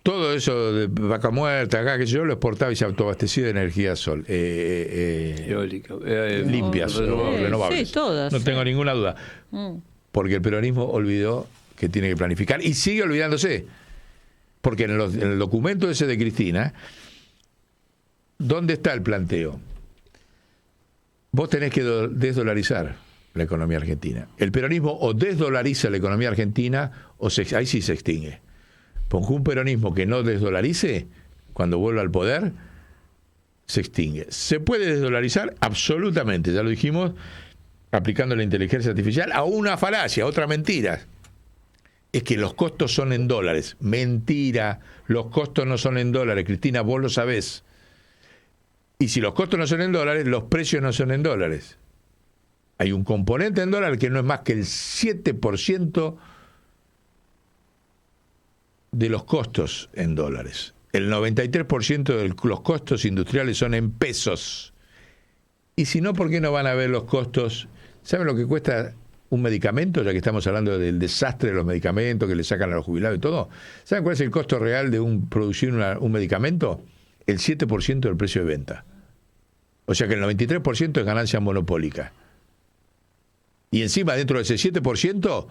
A: todo eso de vaca muerta, acá, que yo lo exportaba y se autoabastecía de energía
E: eólica,
A: limpias, renovables.
B: Sí, todas.
A: No tengo ninguna duda. Porque el peronismo olvidó que tiene que planificar y sigue olvidándose. Porque en el documento ese de Cristina, ¿dónde está el planteo? Vos tenés que desdolarizar la economía argentina. El peronismo o desdolariza la economía argentina o ahí sí se extingue. Porque un peronismo que no desdolarice, cuando vuelva al poder, se extingue. ¿Se puede desdolarizar? Absolutamente, ya lo dijimos, aplicando la inteligencia artificial a una falacia, otra mentira. Es que los costos son en dólares. Mentira, los costos no son en dólares, Cristina, vos lo sabés. Y si los costos no son en dólares, los precios no son en dólares. Hay un componente en dólares que no es más que el 7% de los costos en dólares. El 93% de los costos industriales son en pesos. Y si no, ¿por qué no van a ver los costos? ¿Saben lo que cuesta un medicamento? Ya que estamos hablando del desastre de los medicamentos que le sacan a los jubilados y todo. ¿Saben cuál es el costo real de producir un medicamento? El 7% del precio de venta. O sea que el 93% es ganancia monopólica. Y encima, dentro de ese 7%,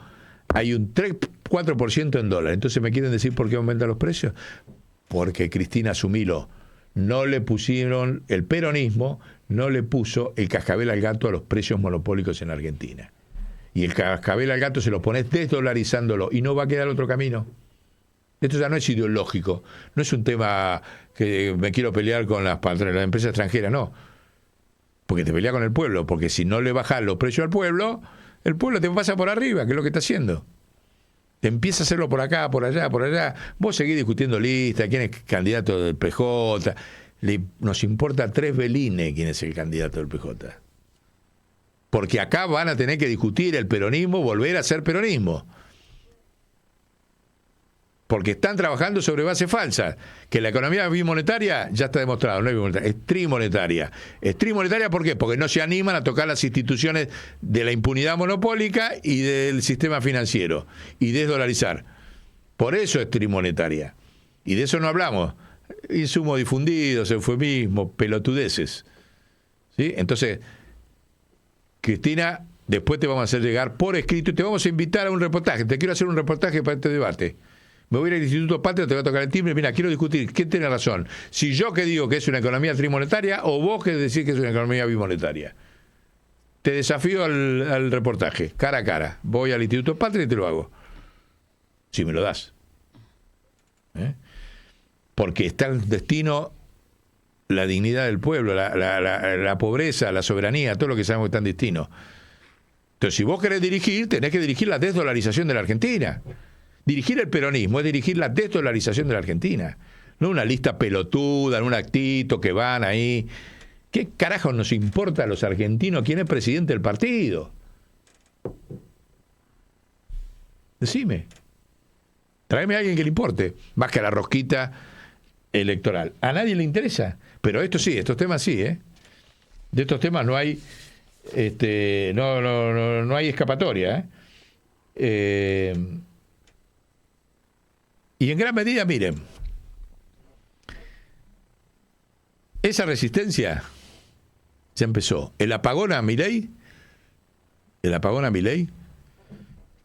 A: hay un 4% en dólares. Entonces, ¿me quieren decir por qué aumentan los precios? Porque Cristina, asumilo, no le pusieron, el peronismo no le puso el cascabel al gato a los precios monopólicos en Argentina. Y el cascabel al gato se lo pones desdolarizándolo y no va a quedar otro camino. Esto ya no es ideológico, no es un tema que me quiero pelear con las empresas extranjeras, no. Porque te peleas con el pueblo, porque si no le bajas los precios al pueblo, el pueblo te pasa por arriba, que es lo que está haciendo. Te empieza a hacerlo por acá, por allá, por allá. Vos seguís discutiendo listas, quién es candidato del PJ. Nos importa 3 velines quién es el candidato del PJ. Porque acá van a tener que discutir el peronismo, volver a ser peronismo. Porque están trabajando sobre base falsa. Que la economía bimonetaria ya está demostrado, no es bimonetaria, es trimonetaria. ¿Es trimonetaria por qué? Porque no se animan a tocar las instituciones de la impunidad monopólica y del sistema financiero y desdolarizar. Por eso es trimonetaria. Y de eso no hablamos. Insumos difundidos, eufemismos, pelotudeces. ¿Sí? Entonces, Cristina, después te vamos a hacer llegar por escrito y te vamos a invitar a un reportaje. Te quiero hacer un reportaje para este debate. Me voy a ir al Instituto Patria, te voy a tocar el timbre. Mira, quiero discutir, ¿quién tiene razón? Si yo que digo que es una economía trimonetaria o vos que decís que es una economía bimonetaria. Te desafío al reportaje, cara a cara. Voy al Instituto Patria y te lo hago. Si me lo das. Porque está en destino la dignidad del pueblo, la pobreza, la soberanía, todo lo que sabemos que está en destino. Entonces, si vos querés dirigir, tenés que dirigir la desdolarización de la Argentina. Dirigir el peronismo es dirigir la desdolarización de la Argentina. No una lista pelotuda, en un actito que van ahí. ¿Qué carajo nos importa a los argentinos quién es presidente del partido? Decime. Tráeme a alguien que le importe, más que a la rosquita electoral. A nadie le interesa. Pero esto sí, estos temas sí, ¿eh? De estos temas no hay no hay escapatoria, y en gran medida, miren, esa resistencia ya empezó. El apagón a Milei,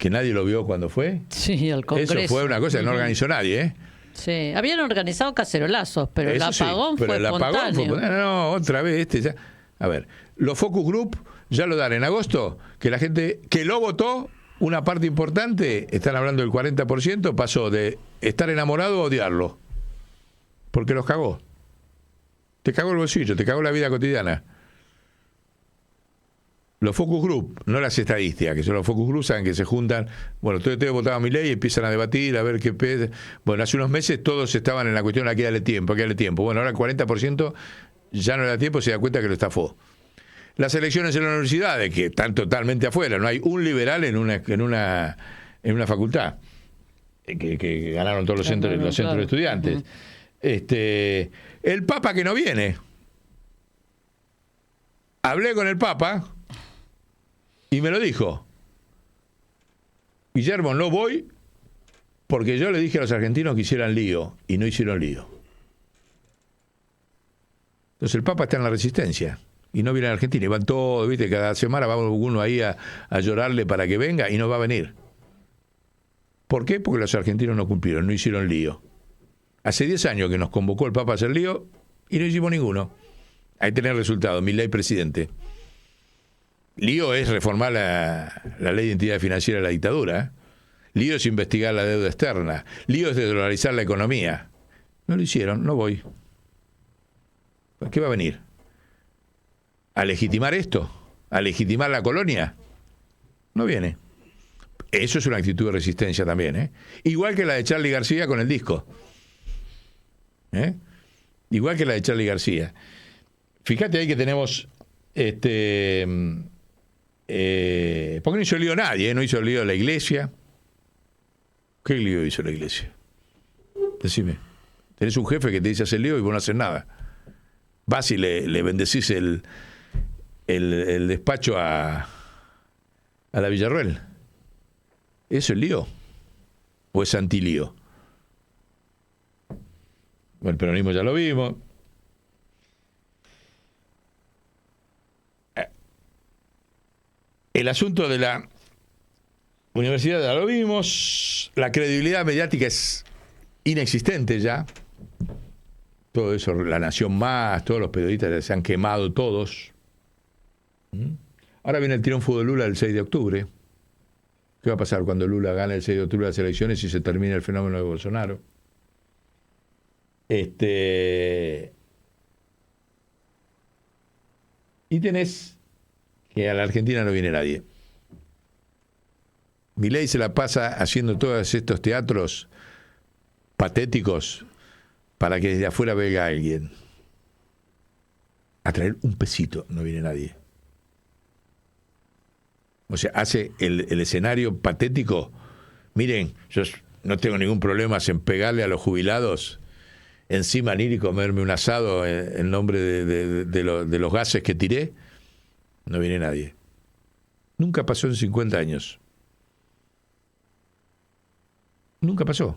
A: que nadie lo vio cuando fue.
B: Sí, al Congreso.
A: Eso fue una cosa que no organizó nadie, ¿eh?
B: Sí, habían organizado cacerolazos, pero el
A: Eso sí,
B: apagón
A: pero
B: fue
A: el apagón
B: espontáneo.
A: fue espontáneo. No, otra vez ya. A ver, los focus group ya lo dan en agosto, que la gente que lo votó, una parte importante, están hablando del 40%, pasó de estar enamorado a odiarlo. Porque los cagó. Te cagó el bolsillo, te cagó la vida cotidiana. Los focus group, no las estadísticas, que son los focus group, saben que se juntan, bueno, todos ustedes votaban a mi ley y empiezan a debatir, a ver qué... Bueno, hace unos meses todos estaban en la cuestión, aquí dale tiempo, aquí dale tiempo. Bueno, ahora el 40% ya no le da tiempo, se da cuenta que lo estafó. Las elecciones en las universidades, que están totalmente afuera, no hay un liberal en una facultad, que ganaron todos los centros de estudiantes. El Papa que no viene. Hablé con el Papa y me lo dijo: Guillermo, no voy porque yo le dije a los argentinos que hicieran lío y no hicieron lío. Entonces el Papa está en la resistencia y no viene a Argentina, y van todos, viste, cada semana va uno ahí a llorarle para que venga y no va a venir. ¿Por qué? Porque los argentinos no cumplieron, no hicieron lío. Hace 10 años que nos convocó el Papa a hacer lío y no hicimos ninguno. Ahí tenés el resultado, Milei presidente. Lío es reformar la ley de identidad financiera de la dictadura, ¿eh? Lío es investigar la deuda externa. Lío es desdolarizar la economía. No lo hicieron, no voy. ¿Qué va a venir? ¿A legitimar esto? ¿A legitimar la colonia? No viene. Eso es una actitud de resistencia también, ¿eh? Igual que la de Charly García con el disco. Igual que la de Charly García. Fíjate ahí que tenemos porque no hizo lío nadie, no hizo lío la iglesia. ¿Qué lío hizo la iglesia? Decime. Tenés un jefe que te dice hacer lío y vos no haces nada. Vas y le bendecís el despacho a la Villarroel. ¿Eso es lío? ¿O es antilío? Bueno, el peronismo ya lo vimos. El asunto de la universidad ya lo vimos. La credibilidad mediática es inexistente ya. Todo eso, La Nación Más, todos los periodistas se han quemado todos. Ahora viene el triunfo de Lula el 6 de octubre. ¿Qué va a pasar cuando Lula gane el 6 de octubre las elecciones y se termine el fenómeno de Bolsonaro? Y tenés que a la Argentina no viene nadie. Milei se la pasa haciendo todos estos teatros patéticos para que desde afuera venga alguien a traer un pesito. No viene nadie. O sea, hace el escenario patético. Miren, yo no tengo ningún problema en pegarle a los jubilados encima ir y comerme un asado en nombre de los gases que tiré. No viene nadie. Nunca pasó en 50 años. Nunca pasó.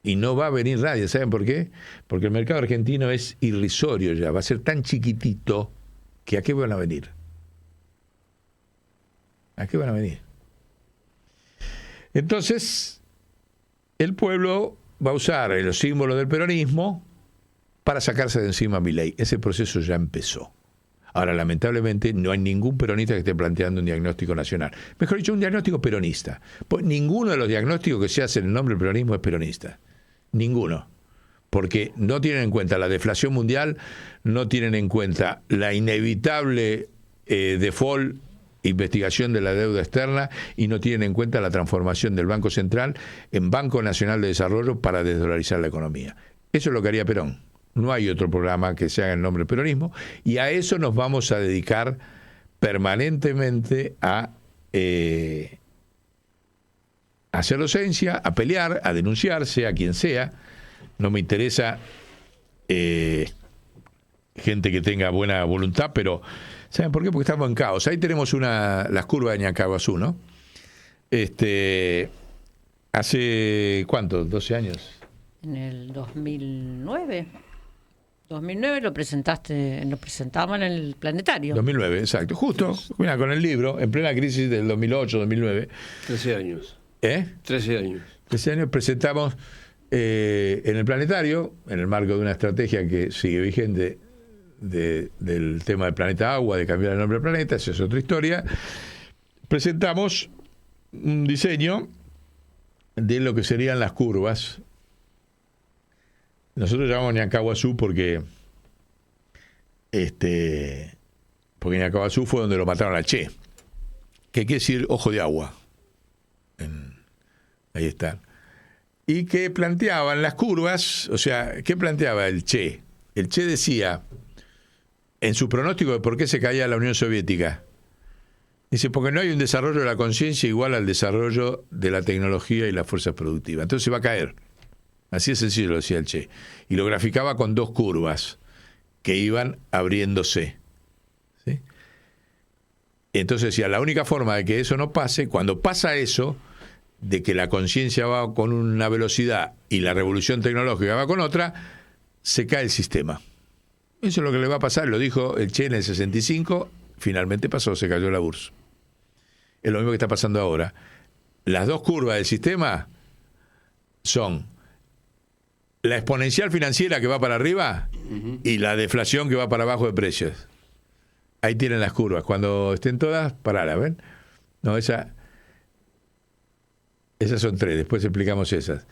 A: Y no va a venir nadie. ¿Saben por qué? Porque el mercado argentino es irrisorio ya. Va a ser tan chiquitito que ¿a qué van a venir? ¿A qué van a venir? Entonces, el pueblo va a usar los símbolos del peronismo para sacarse de encima a Milei. Ese proceso ya empezó. Ahora, lamentablemente, no hay ningún peronista que esté planteando un diagnóstico nacional. Mejor dicho, un diagnóstico peronista. Pues ninguno de los diagnósticos que se hacen en nombre del peronismo es peronista. Ninguno. Porque no tienen en cuenta la deflación mundial, no tienen en cuenta la inevitable default, investigación de la deuda externa, y no tienen en cuenta la transformación del Banco Central en Banco Nacional de Desarrollo para desdolarizar la economía. Eso es lo que haría Perón. No hay otro programa que se haga en nombre del peronismo, y a eso nos vamos a dedicar permanentemente a hacer docencia, a pelear, a denunciar, sea quien sea. No me interesa gente que tenga buena voluntad, pero ¿saben por qué? Porque estamos en caos. Ahí tenemos las curvas de Ñacaguazú, ¿no? Hace, ¿cuánto? ¿12 años?
B: En el 2009. 2009 lo presentamos en el planetario.
A: 2009, exacto. Justo, mira, con el libro, en plena crisis del 2008, 2009.
E: 13 años. 13 años.
A: 13 años presentamos en el planetario, en el marco de una estrategia que sigue vigente del tema del planeta agua, de cambiar el nombre del planeta, esa es otra historia. Presentamos un diseño de lo que serían las curvas. Nosotros llamamos Ñancahuazú porque Ñancahuazú fue donde lo mataron al Che, que quiere decir ojo de agua. Ahí está. Y que planteaban las curvas, o sea, ¿qué planteaba el Che? El Che decía, en su pronóstico de por qué se caía la Unión Soviética, dice, porque no hay un desarrollo de la conciencia igual al desarrollo de la tecnología y las fuerzas productivas. Entonces se va a caer. Así de sencillo lo decía el Che. Y lo graficaba con dos curvas que iban abriéndose. ¿Sí? Entonces decía, la única forma de que eso no pase, cuando pasa eso, de que la conciencia va con una velocidad y la revolución tecnológica va con otra, se cae el sistema. Eso es lo que le va a pasar, lo dijo el Che en el 65, finalmente pasó, se cayó la URSS. Es lo mismo que está pasando ahora. Las dos curvas del sistema son la exponencial financiera que va para arriba y la deflación que va para abajo de precios. Ahí tienen las curvas. Cuando estén todas, parala, ¿ven? No, esas son tres, después explicamos esas,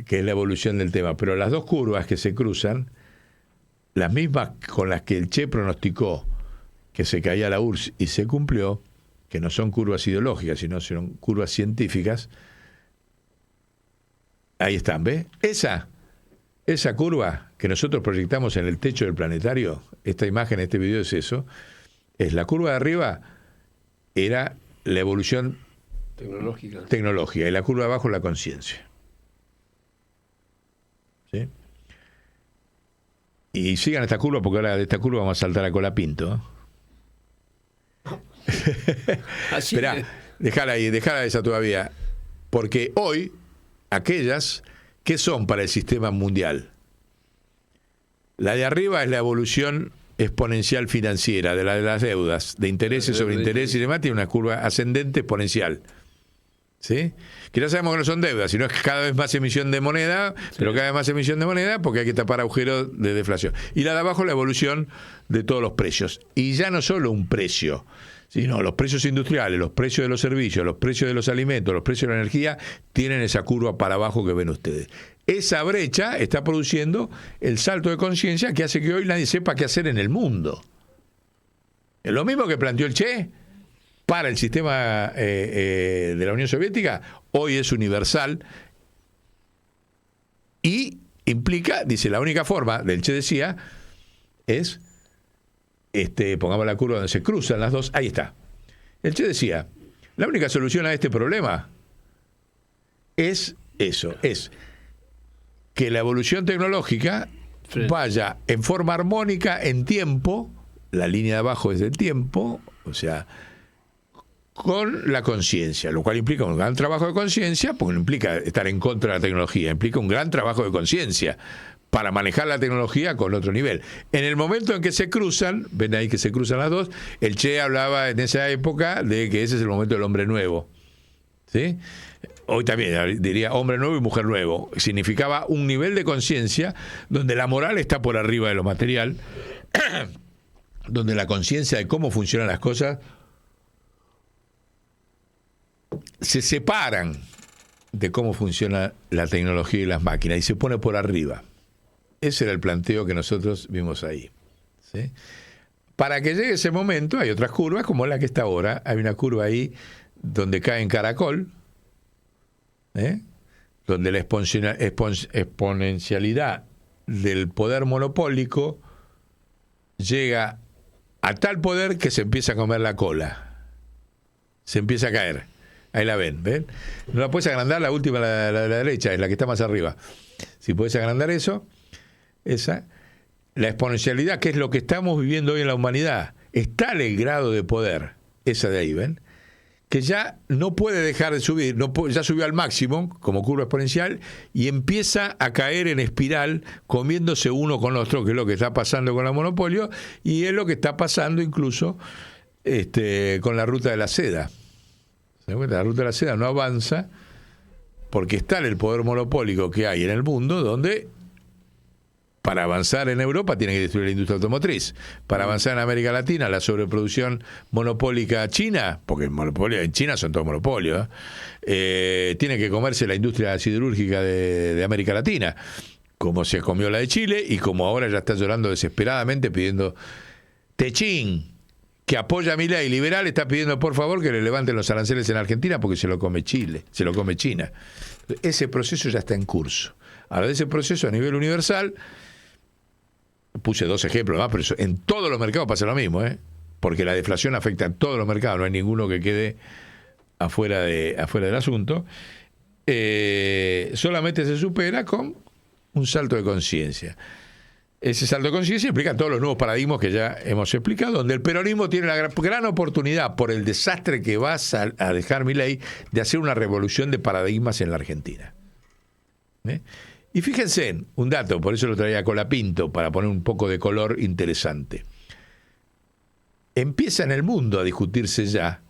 A: que es la evolución del tema. Pero las dos curvas que se cruzan, las mismas con las que el Che pronosticó que se caía la URSS y se cumplió, que no son curvas ideológicas, sino son curvas científicas, ahí están, ¿ves? Esa curva que nosotros proyectamos en el techo del planetario, esta imagen, este video es eso, es la curva de arriba, era la evolución tecnológica y la curva de abajo la conciencia. ¿Sí? Y sigan esta curva porque ahora de esta curva vamos a saltar a Colapinto. Esperá, dejala ahí, dejala esa todavía. Porque hoy, aquellas que son para el sistema mundial, la de arriba es la evolución exponencial financiera de las deudas, de intereses sobre intereses y demás, tiene una curva ascendente exponencial. ¿Sí? Que ya sabemos que no son deudas, sino es cada vez más emisión de moneda, pero cada vez más emisión de moneda porque hay que tapar agujeros de deflación. Y la de abajo la evolución de todos los precios. Y ya no solo un precio, sino los precios industriales, los precios de los servicios, los precios de los alimentos, los precios de la energía, tienen esa curva para abajo que ven ustedes. Esa brecha está produciendo el salto de conciencia que hace que hoy nadie sepa qué hacer en el mundo. Es lo mismo que planteó el Che para el sistema de la Unión Soviética, hoy es universal y implica, dice, la única forma, del Che decía, es, pongamos la curva donde se cruzan las dos, ahí está. El Che decía, la única solución a este problema es eso, es que la evolución tecnológica vaya en forma armónica en tiempo, la línea de abajo es del tiempo, o sea, con la conciencia, lo cual implica un gran trabajo de conciencia, porque no implica estar en contra de la tecnología, implica un gran trabajo de conciencia para manejar la tecnología con otro nivel. En el momento en que se cruzan, ven ahí que se cruzan las dos, el Che hablaba en esa época de que ese es el momento del hombre nuevo. ¿Sí? Hoy también diría hombre nuevo y mujer nuevo. Significaba un nivel de conciencia donde la moral está por arriba de lo material, donde la conciencia de cómo funcionan las cosas se separan de cómo funciona la tecnología y las máquinas y se pone por arriba. Ese era el planteo que nosotros vimos ahí. ¿Sí? Para que llegue ese momento hay otras curvas como la que está ahora. Hay una curva ahí donde cae en caracol, donde la exponencialidad del poder monopólico llega a tal poder que se empieza a comer la cola. Se empieza a caer. Ahí la ven, ¿ven? No la puedes agrandar, la última, la de la derecha, es la que está más arriba. Si puedes agrandar eso, esa, la exponencialidad, que es lo que estamos viviendo hoy en la humanidad, es tal el grado de poder, esa de ahí, ¿ven? que ya no puede dejar de subir, ya subió al máximo como curva exponencial y empieza a caer en espiral comiéndose uno con otro, que es lo que está pasando con los monopolios y es lo que está pasando incluso con la ruta de la seda. ¿Se dan cuenta? La ruta de la seda no avanza porque está el poder monopólico que hay en el mundo, donde para avanzar en Europa tiene que destruir la industria automotriz. Para avanzar en América Latina, la sobreproducción monopólica china, porque el monopolio en China son todos monopolios, tiene que comerse la industria siderúrgica de América Latina, como se comió la de Chile y como ahora ya está llorando desesperadamente pidiendo Techín, que apoya a Milei liberal, está pidiendo por favor que le levanten los aranceles en Argentina porque se lo come Chile, se lo come China. Ese proceso ya está en curso. Ahora, de ese proceso a nivel universal, puse 2 ejemplos más, pero en todos los mercados pasa lo mismo, porque la deflación afecta a todos los mercados, no hay ninguno que quede afuera del asunto. Solamente se supera con un salto de conciencia. Ese salto de conciencia implica todos los nuevos paradigmas que ya hemos explicado, donde el peronismo tiene la gran oportunidad, por el desastre que va a dejar Milei, de hacer una revolución de paradigmas en la Argentina. Y fíjense, un dato, por eso lo traía Colapinto, para poner un poco de color interesante. Empieza en el mundo a discutirse ya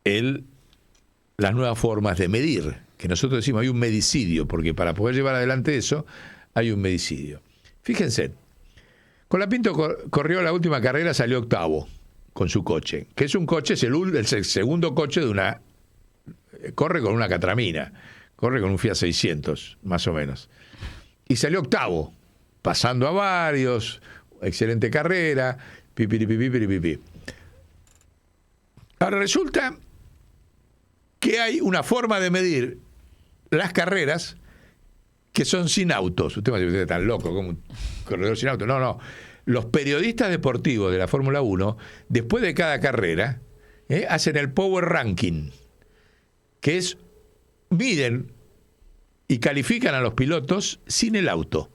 A: las nuevas formas de medir, que nosotros decimos hay un medicidio, porque para poder llevar adelante eso hay un medicidio. Fíjense, Colapinto corrió la última carrera, salió octavo con su coche, que es un coche, es el segundo coche de una... corre con una Catramina, corre con un Fiat 600, más o menos. Y salió octavo, pasando a varios, excelente carrera, pipi. Ahora resulta que hay una forma de medir las carreras que son sin autos. Usted me dice, usted es tan loco como un corredor sin autos. No. Los periodistas deportivos de la Fórmula 1, después de cada carrera, hacen el Power Ranking, que es miden y califican a los pilotos sin el auto.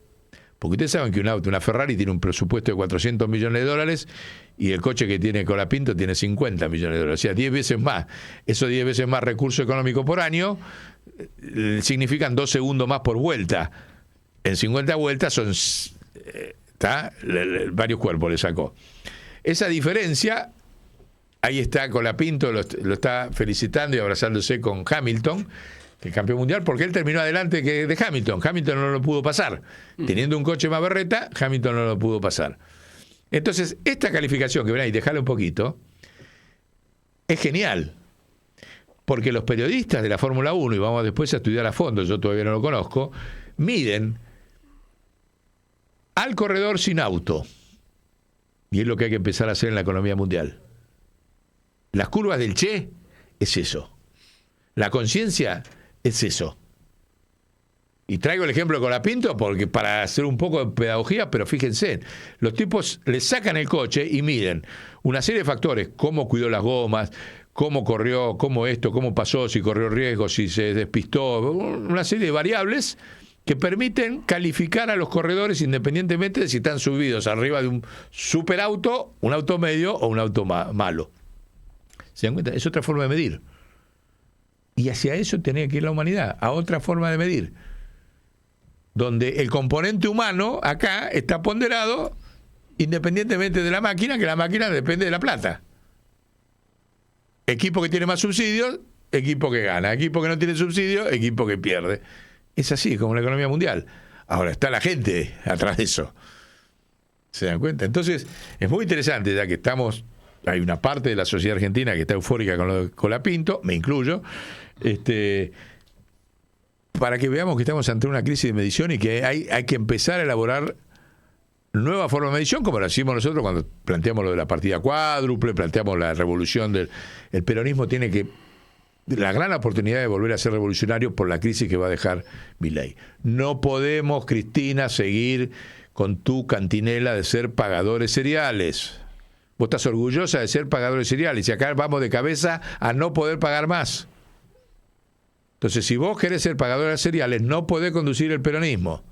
A: Porque ustedes saben que una Ferrari tiene un presupuesto de $400 millones y el coche que tiene Colapinto tiene $50 millones. O sea, 10 veces más. Esos 10 veces más recurso económico por año significan 2 segundos más por vuelta. En 50 vueltas son varios cuerpos le sacó. Esa diferencia, ahí está Colapinto, lo está felicitando y abrazándose con Hamilton, el campeón mundial, porque él terminó adelante de Hamilton. Hamilton no lo pudo pasar. Teniendo un coche más berreta, Hamilton no lo pudo pasar. Entonces, esta calificación, que ven ahí, dejale un poquito, es genial. Porque los periodistas de la Fórmula 1, y vamos después a estudiar a fondo, yo todavía no lo conozco, miden al corredor sin auto. Y es lo que hay que empezar a hacer en la economía mundial. Las curvas del Che es eso. La conciencia es eso. Y traigo el ejemplo de Colapinto porque para hacer un poco de pedagogía, pero fíjense, los tipos le sacan el coche y miden una serie de factores, cómo cuidó las gomas, cómo corrió, cómo pasó, si corrió riesgo, si se despistó, una serie de variables que permiten calificar a los corredores independientemente de si están subidos arriba de un superauto, un auto medio o un auto malo. ¿Se dan cuenta? Es otra forma de medir. Y hacia eso tenía que ir la humanidad, a otra forma de medir, donde el componente humano acá está ponderado independientemente de la máquina, que la máquina depende de la plata. Equipo que tiene más subsidios, equipo que gana. Equipo que no tiene subsidios, equipo que pierde. Es así, como la economía mundial. Ahora está la gente atrás de eso. ¿Se dan cuenta? Entonces, es muy interesante, ya que hay una parte de la sociedad argentina que está eufórica con lo de Colapinto, me incluyo, para que veamos que estamos ante una crisis de medición y que hay que empezar a elaborar nueva forma de medición, como lo hicimos nosotros cuando planteamos lo de la partida cuádruple, planteamos la revolución el peronismo tiene la gran oportunidad de volver a ser revolucionario por la crisis que va a dejar Milei. No podemos, Cristina, seguir con tu cantinela de ser pagadores seriales. Vos estás orgullosa de ser pagadores seriales y acá vamos de cabeza a no poder pagar más. Entonces, si vos querés ser pagadores seriales, no podés conducir el peronismo.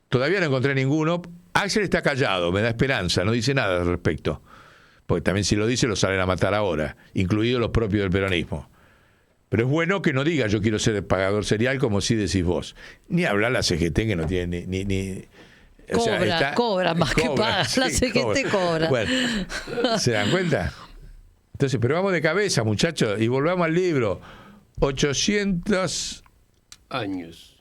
A: Todavía no encontré ninguno. Axel está callado, me da esperanza, no dice nada al respecto. porque también si lo dice lo salen a matar ahora, incluidos los propios del peronismo. Pero es bueno que no diga yo quiero ser pagador serial como si decís vos. Ni hablar la CGT que no tiene ni o sea,
B: cobra más que paga.
A: Sí,
B: La CGT cobra.
A: Bueno, ¿se dan cuenta? Entonces, pero vamos de cabeza, muchachos, y volvamos al libro. 800
E: años.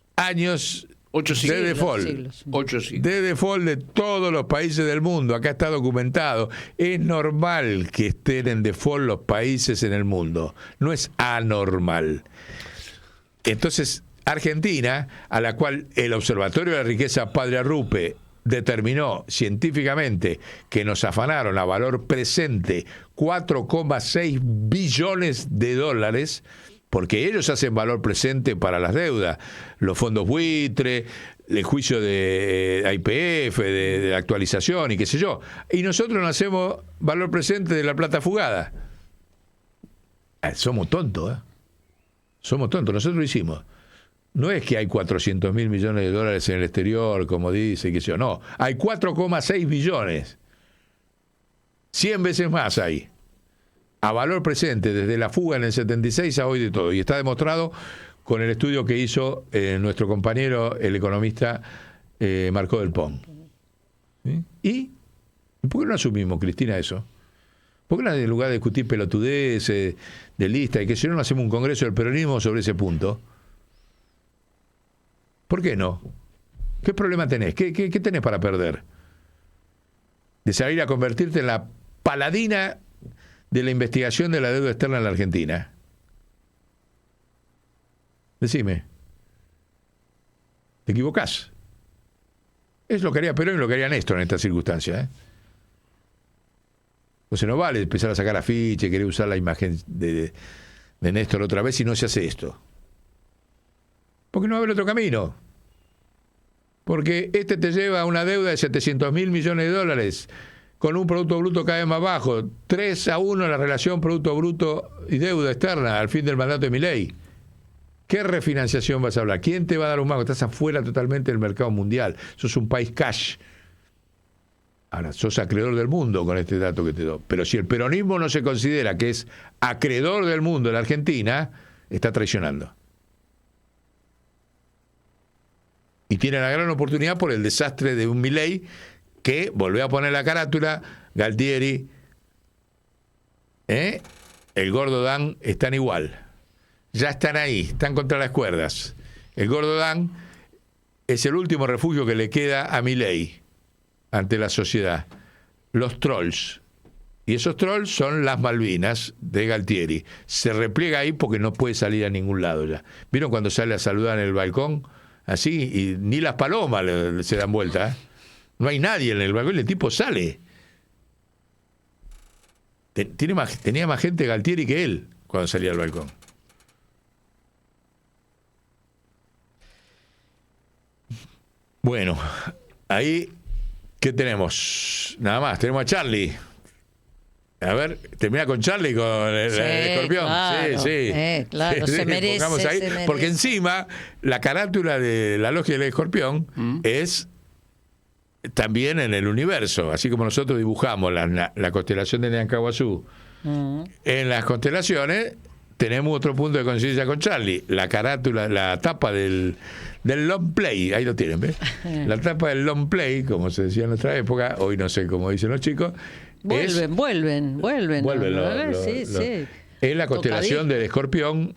A: 8 siglos de default.
E: 8 siglos.
A: De default de todos los países del mundo. Acá está documentado. Es normal que estén en default los países en el mundo. No es anormal. Entonces, Argentina, a la cual el Observatorio de la Riqueza Padre Arrupe determinó científicamente que nos afanaron a valor presente 4,6 billones de dólares, porque ellos hacen valor presente para las deudas, los fondos buitre, el juicio de IPF, de la actualización y qué sé yo. Y nosotros no hacemos valor presente de la plata fugada. Somos tontos, ¿eh? Somos tontos, nosotros lo hicimos. No es que hay 400.000 millones de dólares en el exterior, como dice, qué sé yo, no. Hay 4,6 billones. 100 veces más hay. A valor presente, desde la fuga en el 76 a hoy de todo. Y está demostrado con el estudio que hizo nuestro compañero, el economista Marco del Pon. ¿Sí? ¿Y por qué no asumimos, Cristina, eso? ¿Por qué no, en lugar de discutir pelotudeces de lista y que si no hacemos un congreso del peronismo sobre ese punto? ¿Por qué no? ¿Qué problema tenés? ¿Qué tenés para perder? De salir a convertirte en la paladina de la investigación de la deuda externa en la Argentina. Decime. Te equivocás. Es lo que haría Perón y lo que haría Néstor en esta circunstancia, ¿eh? O sea, no vale empezar a sacar afiche, querer usar la imagen de Néstor otra vez si no se hace esto. Porque no va a haber otro camino. Porque este te lleva a una deuda de 700.000 millones de dólares con un Producto Bruto cada vez más bajo. 3-1 la relación Producto Bruto y deuda externa al fin del mandato de Milei. ¿Qué refinanciación vas a hablar? ¿Quién te va a dar un mango? Estás afuera totalmente del mercado mundial. Sos un país cash. Ahora, sos acreedor del mundo con este dato que te doy. Pero si el peronismo no se considera que es acreedor del mundo en la Argentina, está traicionando. Y tiene la gran oportunidad por el desastre de un Milei que volvió a poner la carátula, Galtieri, el Gordo Dan están igual. Ya están ahí, están contra las cuerdas. El Gordo Dan es el último refugio que le queda a Milei ante la sociedad. Los trolls. Y esos trolls son las Malvinas de Galtieri. Se repliega ahí porque no puede salir a ningún lado ya. ¿Vieron cuando sale a saludar en el balcón? Así, y ni las palomas se dan vuelta, ¿eh? No hay nadie en el balcón, el tipo sale. Tenía más gente Galtieri que él cuando salía al balcón. Bueno, ahí, ¿qué tenemos? Nada más, tenemos a Charlie. A ver, termina con Charlie, con el escorpión.
B: Claro,
A: sí.
B: Claro, se merece,
A: ahí,
B: se merece.
A: porque encima, la carátula de la logia del escorpión es también en el universo, así como nosotros dibujamos la constelación de Neancahuazú. En las constelaciones tenemos otro punto de coincidencia con Charlie, la carátula, la tapa del long play, ahí lo tienen, ¿ves? La tapa del long play, como se decía en nuestra época, hoy no sé cómo dicen los chicos.
B: Vuelven. Sí.
A: Es la constelación del escorpión,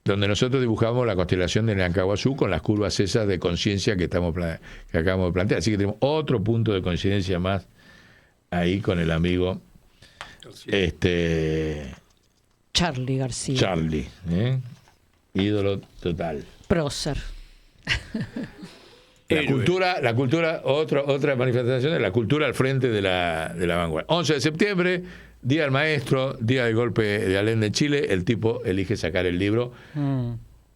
A: donde nosotros dibujamos la constelación de Neancahuazú con las curvas esas de conciencia que acabamos de plantear. Así que tenemos otro punto de coincidencia más ahí con el amigo
B: Charlie García.
A: Charlie, ídolo total.
B: Prócer.
A: La cultura, otra manifestación de la cultura al frente de la vanguardia. 11 de septiembre, Día del Maestro, Día del Golpe de Allende en Chile, el tipo elige sacar el libro,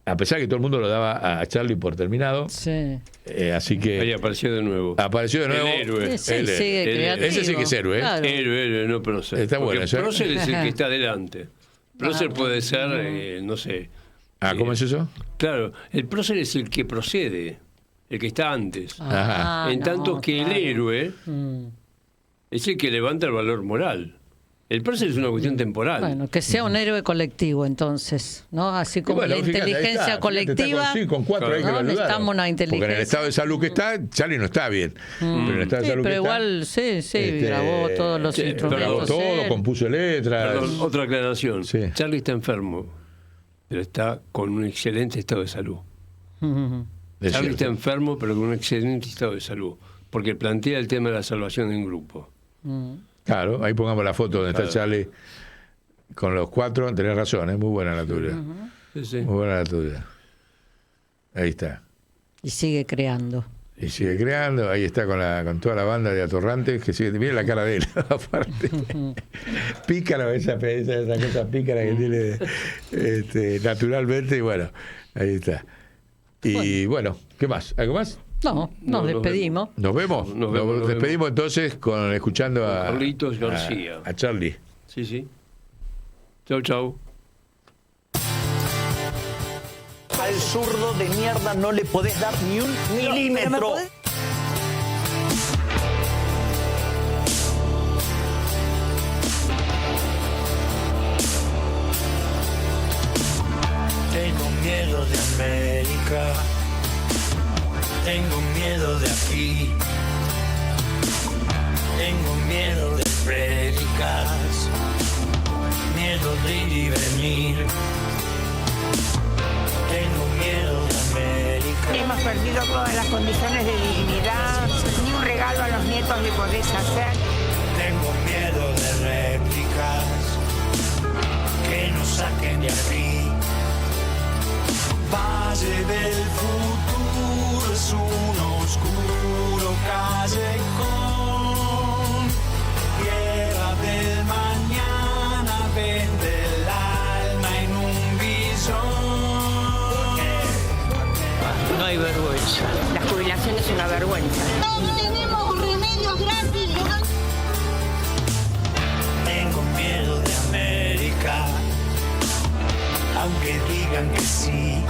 A: a pesar que todo el mundo lo daba a Charlie por terminado.
B: Sí.
A: Así que...
E: Ahí apareció de nuevo.
A: El héroe. Ese sí que es héroe.
B: Claro.
E: Héroe, no prócer.
A: Está
E: porque
A: bueno,
E: prócer es el que está adelante. Prócer puede ser, no sé.
A: ¿Cómo es eso?
E: Claro, el prócer es el que procede, el que está antes.
A: Ajá.
E: En tanto que el héroe es el que levanta el valor moral. El prócer es una cuestión temporal.
B: Bueno, que sea un héroe colectivo entonces, ¿no? Así como
A: Bueno,
B: la
A: fíjate, ahí
B: inteligencia
A: está,
B: colectiva.
A: sí, con 4 ahí que
B: ¿no?
A: lo ayudaron.
B: Necesitamos una inteligencia.
A: Porque en el estado de salud que está, Charlie no está bien. Pero en el estado de
B: Sí,
A: salud
B: pero
A: que
B: igual, sí, grabó todos los
E: sí,
B: instrumentos.
A: grabó todo,
B: él.
A: compuso letras.
E: Perdón, otra aclaración.
A: Sí.
E: Charlie está enfermo, pero está con un excelente estado de salud.
B: Ujú.
A: Es
E: Charlie está
A: cierto.
E: enfermo, pero con un excelente estado de salud. Porque plantea el tema de la salvación en grupo.
A: Claro, ahí pongamos la foto donde está Charlie con los 4. Tenés razón, es muy buena la tuya.
E: Sí, sí.
A: Muy buena la tuya. Ahí está.
B: Y sigue creando.
A: Y sigue creando, ahí está con toda la banda de atorrantes que sigue. Miren la cara de él, aparte. Pícaro, esa cosa pícara que tiene naturalmente, y bueno, ahí está. Y bueno, ¿qué más? ¿Algo más?
B: No, nos despedimos.
A: ¿Nos vemos? Nos despedimos entonces escuchando a
E: Carlitos García.
A: A Charlie.
E: Sí, sí. Chau, chau.
F: Al zurdo de mierda no le podés dar ni un milímetro.
G: Tengo miedo de América, tengo miedo de aquí, tengo miedo de prédicas, miedo de ir y venir. Tengo miedo de América.
H: Hemos perdido todas las condiciones de dignidad, ni un regalo a los nietos le podés hacer.
G: Tengo miedo de réplicas que nos saquen de aquí. Valle del futuro es un oscuro callejón. Tierra del mañana vende el alma en un billón.
F: No hay vergüenza.
H: La jubilación es una vergüenza.
I: No tenemos remedios gratis.
G: Tengo miedo de América, aunque digan que sí.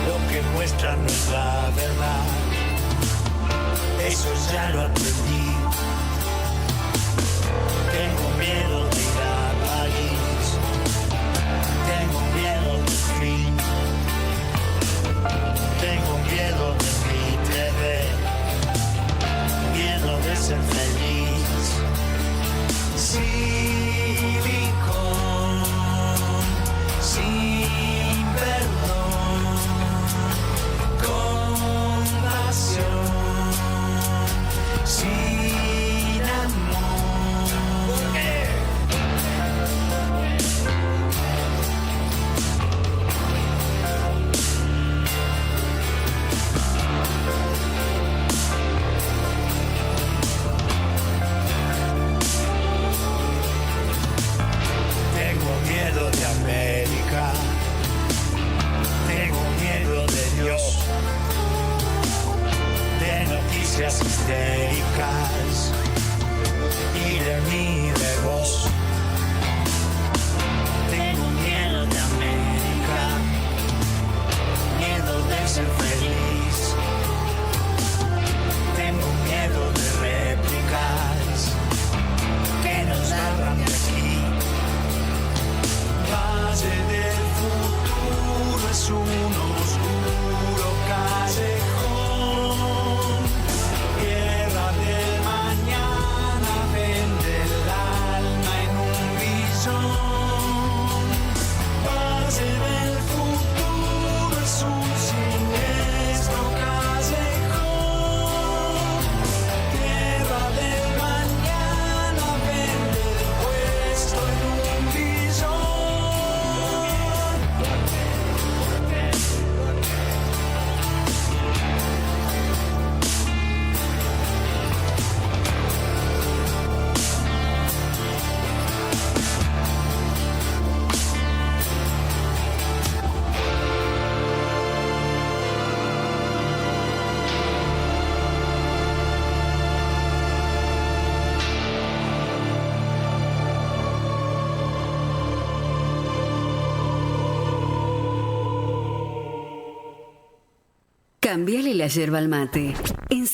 G: Lo que muestran no es la verdad, eso ya lo aprendí. Tengo miedo de ir a París, tengo miedo del fin, tengo miedo de mi TV, miedo de ser feliz. Silicón, sin perdón, compasión, sin amor. Tengo miedo de América, tengo miedo de Dios, de noticias histéricas y de mí, de vos. Tengo miedo de América, miedo de ser feliz. Tengo miedo de réplicas que nos largan de aquí. Valle del futuro es un oscuro callejón. Tierra del mañana vende el alma en un billón. Valle del futuro es un siniestro callejón. Tierra del mañana vende el puesto en un billón.
J: Cambiale la yerba al mate. En